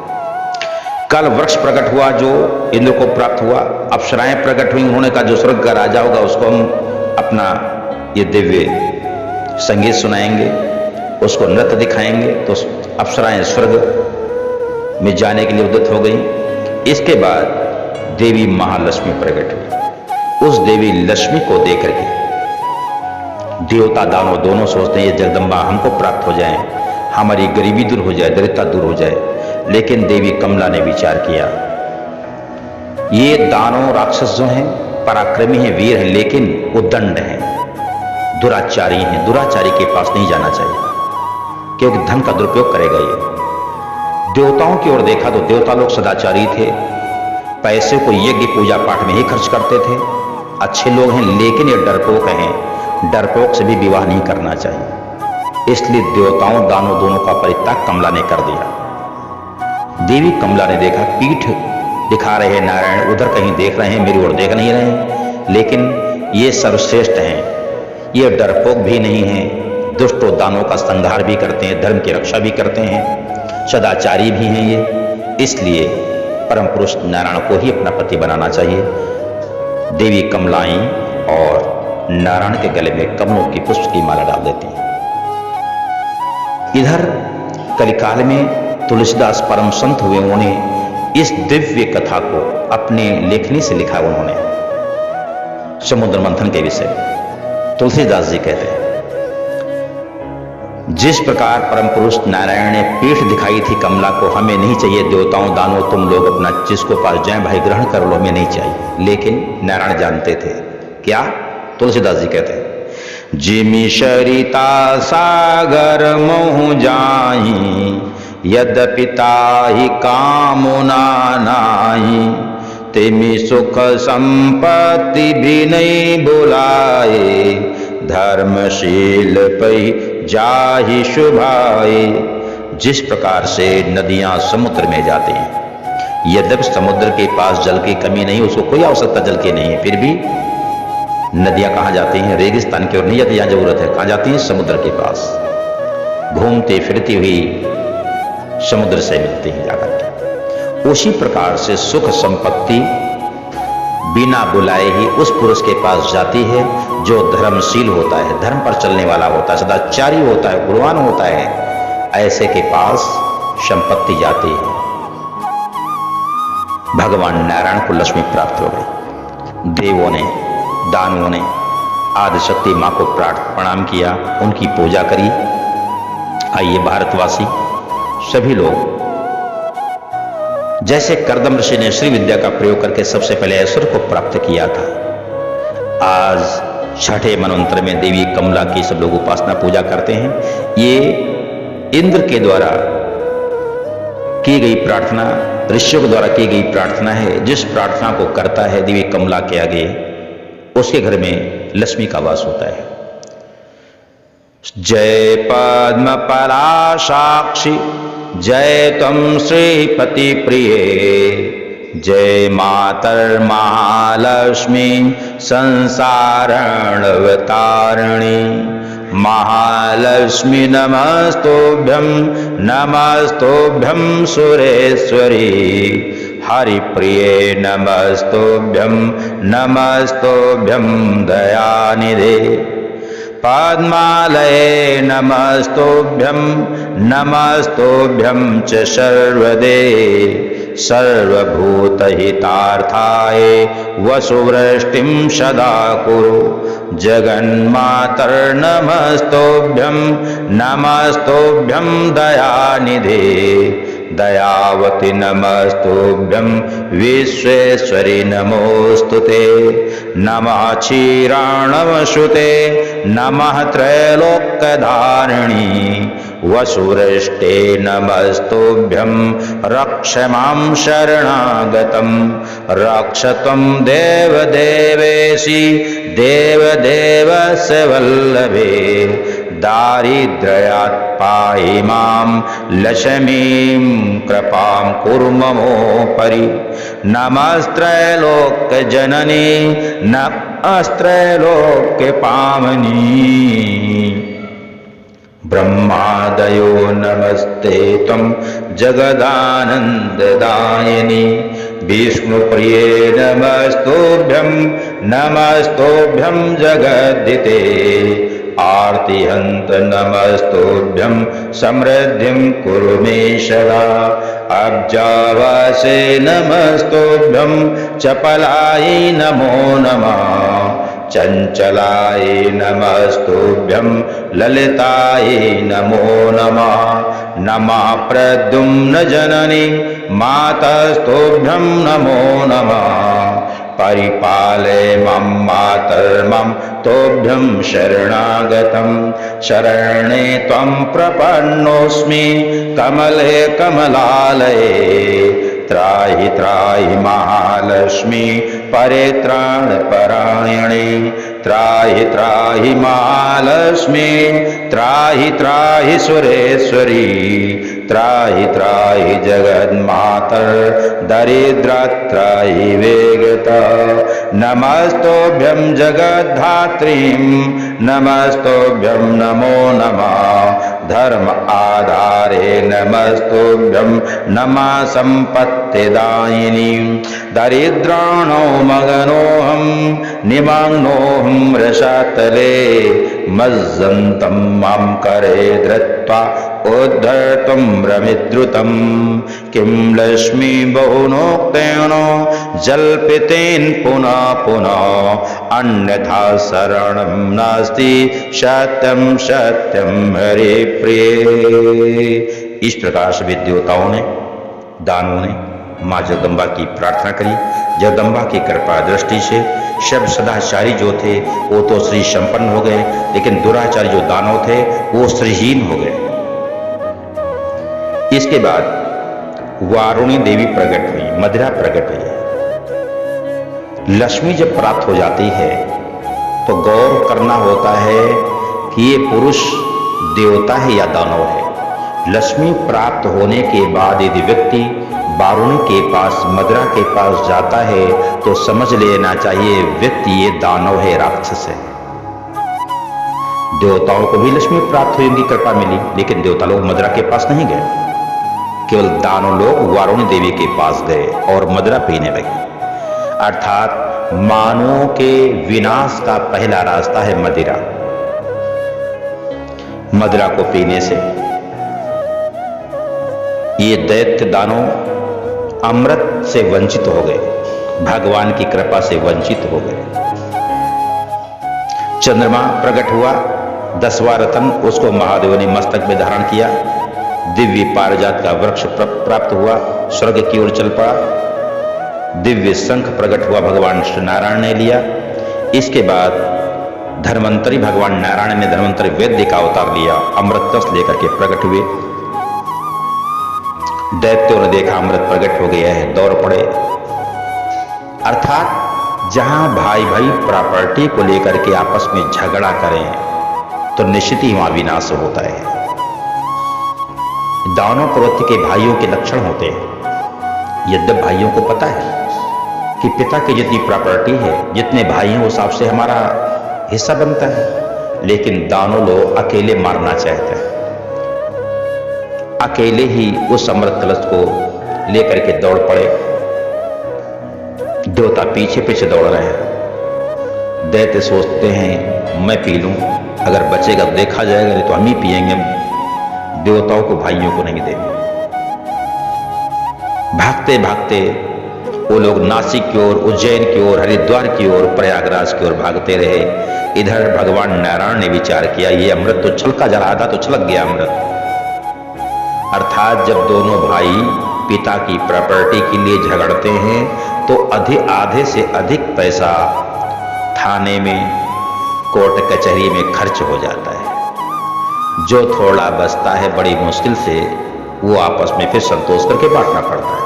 कल वृक्ष प्रकट हुआ, जो इंद्र को प्राप्त हुआ। अप्सराएं प्रकट हुई, उन्होंने कहा जो स्वर्ग का राजा होगा उसको हम अपना ये दिव्य संगीत सुनाएंगे, उसको नृत्य दिखाएंगे। तो अप्सराएं स्वर्ग में जाने के लिए उद्यत हो गई। इसके बाद देवी महालक्ष्मी प्रकट हुई। उस देवी लक्ष्मी को देकर के देवता दानव दोनों सोचते हैं ये जगदम्बा हमको प्राप्त हो जाए, हमारी गरीबी दूर हो जाए, दरिद्रता दूर हो जाए। लेकिन देवी कमला ने विचार किया, ये दानव राक्षस जो हैं पराक्रमी हैं, वीर हैं, लेकिन उद्दंड हैं, दुराचारी हैं। दुराचारी के पास नहीं जाना चाहिए, क्योंकि धन का दुरुपयोग करेगा ये। देवताओं की ओर देखा तो देवता लोग सदाचारी थे, पैसे को यज्ञ पूजा पाठ में ही खर्च करते थे, अच्छे लोग हैं। लेकिन ये डरपोक हैं, डरपोक से भी विवाह नहीं करना चाहिए। इसलिए देवताओं दानव दोनों का परित्याग कमला ने कर दिया। देवी कमला ने देखा, पीठ दिखा रहे हैं नारायण, उधर कहीं देख रहे हैं, मेरी ओर देख नहीं रहे हैं, लेकिन ये सर्वश्रेष्ठ हैं, ये डरपोक भी नहीं हैं, दुष्ट और दानों का संहार भी करते हैं, धर्म की रक्षा भी करते हैं, सदाचारी भी हैं ये। इसलिए परम पुरुष नारायण को ही अपना पति बनाना चाहिए। देवी कमलाएं और नारायण के गले में कमलों की पुष्प की माला डाल देती है। इधर कलिकाल में तुलसीदास परम संत हुए, उन्होंने इस दिव्य कथा को अपने लेखनी से लिखा। उन्होंने समुद्र मंथन के विषय तुलसीदास जी कहते हैं, जिस प्रकार परम पुरुष नारायण ने पीठ दिखाई थी कमला को, हमें नहीं चाहिए देवताओं दानों तुम लोग अपना जिसको पास जाए भाई ग्रहण कर लो, हमें नहीं चाहिए। लेकिन नारायण जानते थे क्या? तुलसीदास जी कहते हैं, जिमि सरिता सागर मोह जाहि, यद्यपि ताहि कामना नाहि, तिमि सुख संपत्ति भी नहीं बुलाए, धर्मशील पै जाहि शुभाए। जिस प्रकार से नदियां समुद्र में जाती हैं, यद्यपि समुद्र के पास जल की कमी नहीं, उसको कोई आवश्यकता जल की नहीं है, फिर भी नदियां कहाँ जाती हैं? रेगिस्तान की ओर नहीं जाती, जहां जरूरत है। कहाँ जाती हैं? समुद्र के पास। घूमती फिरती हुई समुद्र से मिलती हैं जाकर के। उसी प्रकार से सुख संपत्ति बिना बुलाए ही उस पुरुष के पास जाती है जो धर्मशील होता है, धर्म पर चलने वाला होता है, सदाचारी होता है, गुणवान होता है। ऐसे के पास संपत्ति जाती है। भगवान नारायण को लक्ष्मी प्राप्त हो गई। देवों ने, दानवों ने आदिशक्ति मां को प्रणाम किया, उनकी पूजा करी। आइए भारतवासी सभी लोग, जैसे कर्दम ऋषि ने श्री विद्या का प्रयोग करके सबसे पहले ऐश्वर्य को प्राप्त किया था, आज छठे मनवंतर में देवी कमला की सब लोग उपासना पूजा करते हैं। ये इंद्र के द्वारा की गई प्रार्थना, ऋषियों के द्वारा की गई प्रार्थना है। जिस प्रार्थना को करता है देवी कमला के आगे, उसके घर में लक्ष्मी का वास होता है। जय पद्म पराशाक्षी, जय तम श्रीपति प्रिय, जय मातर महालक्ष्मी संसारण अवतारिणी। महालक्ष्मी नमस्तुभ्यं, नमस्तुभ्यं सुरेश्वरी, हरिप्रिये नमस्तुभ्यं, नमस्तुभ्यं दयानिधे। पद्मालये नमस्तुभ्यं, नमस्तुभ्यं च सर्वदे, सर्वभूतहितार्थाय वसुवृष्टिं सदा कुरु। जगन्मातर्नमस्तुभ्यं, नमस्तुभ्यं दयानिधे, दयावति नमस्तुभ्यं, विश्वेश्वरी नमोस्तुते। नमः क्षीराणवसुते, नमः त्रैलोक्यधारिणी, वसुवृष्टे नमस्तुभ्यं, रक्ष मां शरणागतं। रक्ष त्वं देवदेवेशि, देवदेवस्य वल्लभे, दारिद्र्यात् पाहि मां, लक्ष्मीं कृपां कुरु ममोपरि। नमस्त्रैलोक्यजननी, नमस्त्रैलोक्यपावनी, ब्रह्मादयो नमस्ते त्वं जगदानन्ददायिनी। विष्णुप्रिये नमस्तुभ्यं, नमस्तुभ्यं जगद्धिते, आर्तिहन्त नमस्तुभ्यं, समृद्धिं कुरु मे सदा। अब्जावासे नमस्तुभ्यं, चपलाय नमो नमः, चंचलाय नमस्तुभ्यं, ललिताय नमो नमः। नमः प्रद्युम्न जननी, मातस्तुभ्यं नमो नमः। परिपालय मम मातर्मम, तोभ्यं शरणागतं। शरणे त्वं प्रपन्नोऽस्मि, कमले कमलालये। त्राहि त्राहि महालक्ष्मी, परित्राणपरायणे। त्राहि त्राहि महालक्ष्मी, त्राहि त्राहि सुरेश्वरी। त्राहि त्राहि जगन्मातर, दरिद्रात्राहि वेगता। नमस्तुभ्यं जगद्धात्रीं, नमस्तुभ्यं नमो नमः। धर्म आधारे नमस्तुभ्यं, नमः संपत्तिदायिनी। दरिद्राणो मगनोऽहं, निमग्नोऽहं रसातले। मज्जन्तं मां करे धृत्वा, उद्धर्तुं रमिद्रुतं। किं लक्ष्मी बहुनोक्तेन, जल्पितेन पुनः पुनः। अन्यथा शरणं नास्ति, सत्यं सत्यं हरिप्रिये। इस प्रकार से देवताओं ने, दानवों ने मां जगदम्बा की प्रार्थना करी। जगदम्बा की कृपा दृष्टि से शिव सदाचारी जो थे वो तो श्री संपन्न हो गए, लेकिन दुराचारी जो दानव थे वो श्रीहीन हो गए। इसके बाद वारुणी देवी प्रकट हुई, मदिरा प्रकट हुई। लक्ष्मी जब प्राप्त हो जाती है तो गौर करना होता है कि ये पुरुष देवता है या दानव है। लक्ष्मी प्राप्त होने के बाद यदि व्यक्ति वारुणी के पास, मदिरा के पास जाता है तो समझ लेना चाहिए व्यक्ति ये दानव है, राक्षस है। देवताओं को भी लक्ष्मी प्राप्त हुई, उनकी कृपा मिली, लेकिन देवता लोग मदिरा के पास नहीं गए। केवल दानव लोग वारुणी देवी के पास गए और मदिरा पीने लगे। अर्थात मानवों के विनाश का पहला रास्ता है मदिरा। मदिरा को पीने से ये दैत्य दानव अमृत से वंचित हो गए, भगवान की कृपा से वंचित हो गए। चंद्रमा प्रकट हुआ, 10वां रतन, उसको महादेव ने मस्तक में धारण किया। दिव्य पारिजात का वृक्ष प्राप्त हुआ, स्वर्ग की ओर चल पड़ा। दिव्य शंख प्रकट हुआ, भगवान श्री नारायण ने लिया। इसके बाद धन्वंतरी, भगवान नारायण ने धन्वंतरी वैद्य का अवतार लिया, अमृत कलश लेकर के प्रकट हुए। दैत्यों ने देखा अमृत प्रकट हो गया है, दौड़ पड़े। अर्थात जहां भाई भाई प्रॉपर्टी को लेकर के आपस में झगड़ा करें तो निश्चित ही वहां विनाश होता है। दानव प्रवृत्ति के भाइयों के लक्षण होते हैं। यद्यप भाइयों को पता है कि पिता की जितनी प्रॉपर्टी है, जितने भाई हैं उस हिसाब से हमारा हिस्सा बनता है, लेकिन दानव लोग अकेले मारना चाहते हैं। अकेले ही उस अमृत कलश को लेकर के दौड़ पड़े। देवता पीछे पीछे दौड़ रहे हैं। दैत्य सोचते हैं मैं पी लूं, अगर बचेगा तो देखा जाएगा, नहीं तो हम ही पिएंगे, देवताओं को भाइयों को नहीं देंगे। भागते भागते वो लोग नासिक की ओर, उज्जैन की ओर, हरिद्वार की ओर, प्रयागराज की ओर भागते रहे। इधर भगवान नारायण ने विचार किया ये अमृत तो छलका जा रहा था, तो छलक गया अमृत। अर्थात जब दोनों भाई पिता की प्रॉपर्टी के लिए झगड़ते हैं तो आधे से अधिक पैसा थाने में, कोर्ट कचहरी में खर्च हो जाता है। जो थोड़ा बचता है बड़ी मुश्किल से वो आपस में फिर संतोष करके बांटना पड़ता है।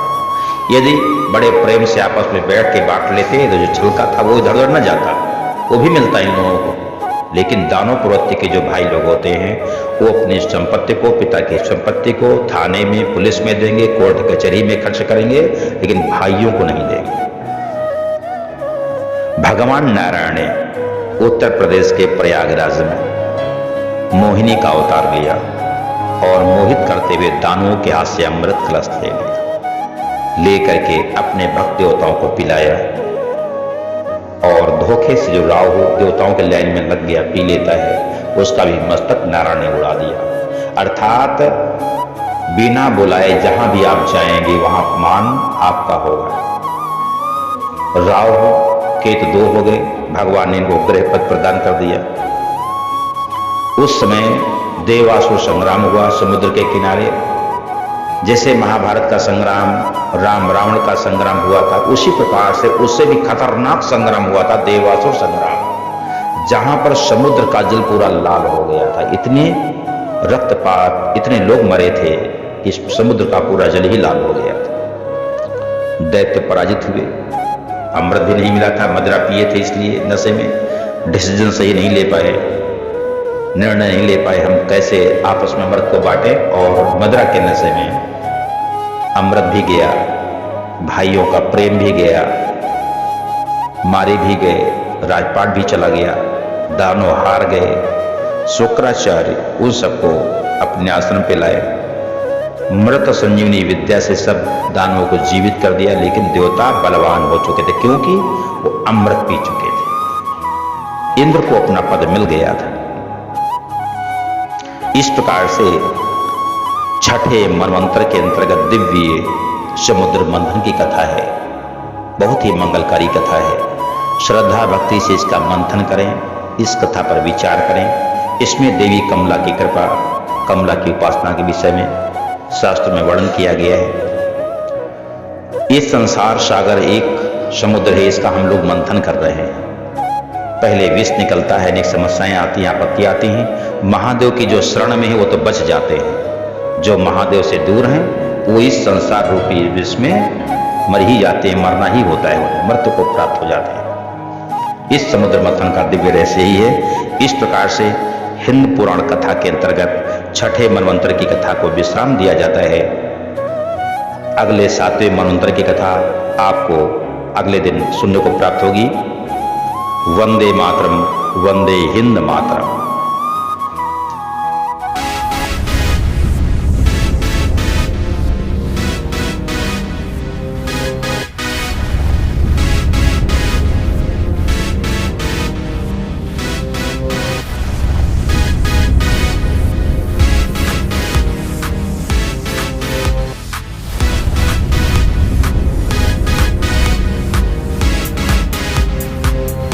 यदि बड़े प्रेम से आपस में बैठ के बांट लेते तो जो छलका था वो इधर उधर न जाता, वो भी मिलता इन लोगों को। लेकिन दानव प्रवृत्ति के जो भाई लोग होते हैं वो अपनी संपत्ति को, पिता की संपत्ति को थाने में, पुलिस में देंगे, कोर्ट कचहरी में खर्च करेंगे, लेकिन भाइयों को नहीं देंगे। भगवान नारायण ने उत्तर प्रदेश के प्रयागराज में मोहिनी का अवतार लिया और मोहित करते हुए दानवों के हाथ से अमृत कलश लेकर के अपने भक्त देवताओं को पिलाया। और धोखे से जो राहु देवताओं के लाइन में लग गया, पी लेता है, उसका भी मस्तक नारायण ने उड़ा दिया। अर्थात बिना बुलाए जहां भी आप जाएंगे वहां अपमान आपका होगा। राहु केतु 2 हो गए, भगवान ने इनको ग्रह पद प्रदान कर दिया। उस समय देवासुर संग्राम हुआ समुद्र के किनारे। जैसे महाभारत का संग्राम, राम रावण का संग्राम हुआ था, उसी प्रकार से उससे भी खतरनाक संग्राम हुआ था देवासुर संग्राम, जहां पर समुद्र का जल पूरा लाल हो गया था। इतने रक्तपात, इतने लोग मरे थे कि समुद्र का पूरा जल ही लाल हो गया था। दैत्य पराजित हुए, अमृत भी नहीं मिला था, मदिरा पिए थे, इसलिए नशे में डिसीजन सही नहीं ले पाए, निर्णय नहीं ले पाए हम कैसे आपस में अमृत को बांटे। और मदिरा के नशे में अमृत भी गया, भाइयों का प्रेम भी गया, मारे भी गए, राजपाट भी चला गया, दानव हार गए। शुक्राचार्य उन सबको अपने आश्रम पे लाए, मृत संजीवनी विद्या से सब दानवों को जीवित कर दिया। लेकिन देवता बलवान हो चुके थे क्योंकि वो अमृत पी चुके थे। इंद्र को अपना पद मिल गया था। इस प्रकार से छठे मनवंतर के अंतर्गत दिव्य समुद्र मंथन की कथा है। बहुत ही मंगलकारी कथा है। श्रद्धा भक्ति से इसका मंथन करें, इस कथा पर विचार करें। इसमें देवी कमला की कृपा, कमला की उपासना के विषय में शास्त्र में वर्णन किया गया है। ये संसार सागर एक समुद्र है, इसका हम लोग मंथन कर रहे हैं। पहले विष निकलता है, अनेक समस्याएं आती हैं, आपत्ति आती हैं। महादेव की जो शरण में है वो तो बच जाते हैं, जो महादेव से दूर हैं वो इस संसार रूपी विष में मर ही जाते हैं, मरना ही होता है, उन्हें मृत्यु को प्राप्त हो जाते हैं। इस समुद्र मंथन का दिव्य रहस्य यही है। इस प्रकार से हिंद पुराण कथा के अंतर्गत छठे मनवंतर की कथा को विश्राम दिया जाता है। अगले 7वें मनवंतर की कथा आपको अगले दिन सुनने को प्राप्त होगी। वंदे मातरम, वंदे हिंद मातरम।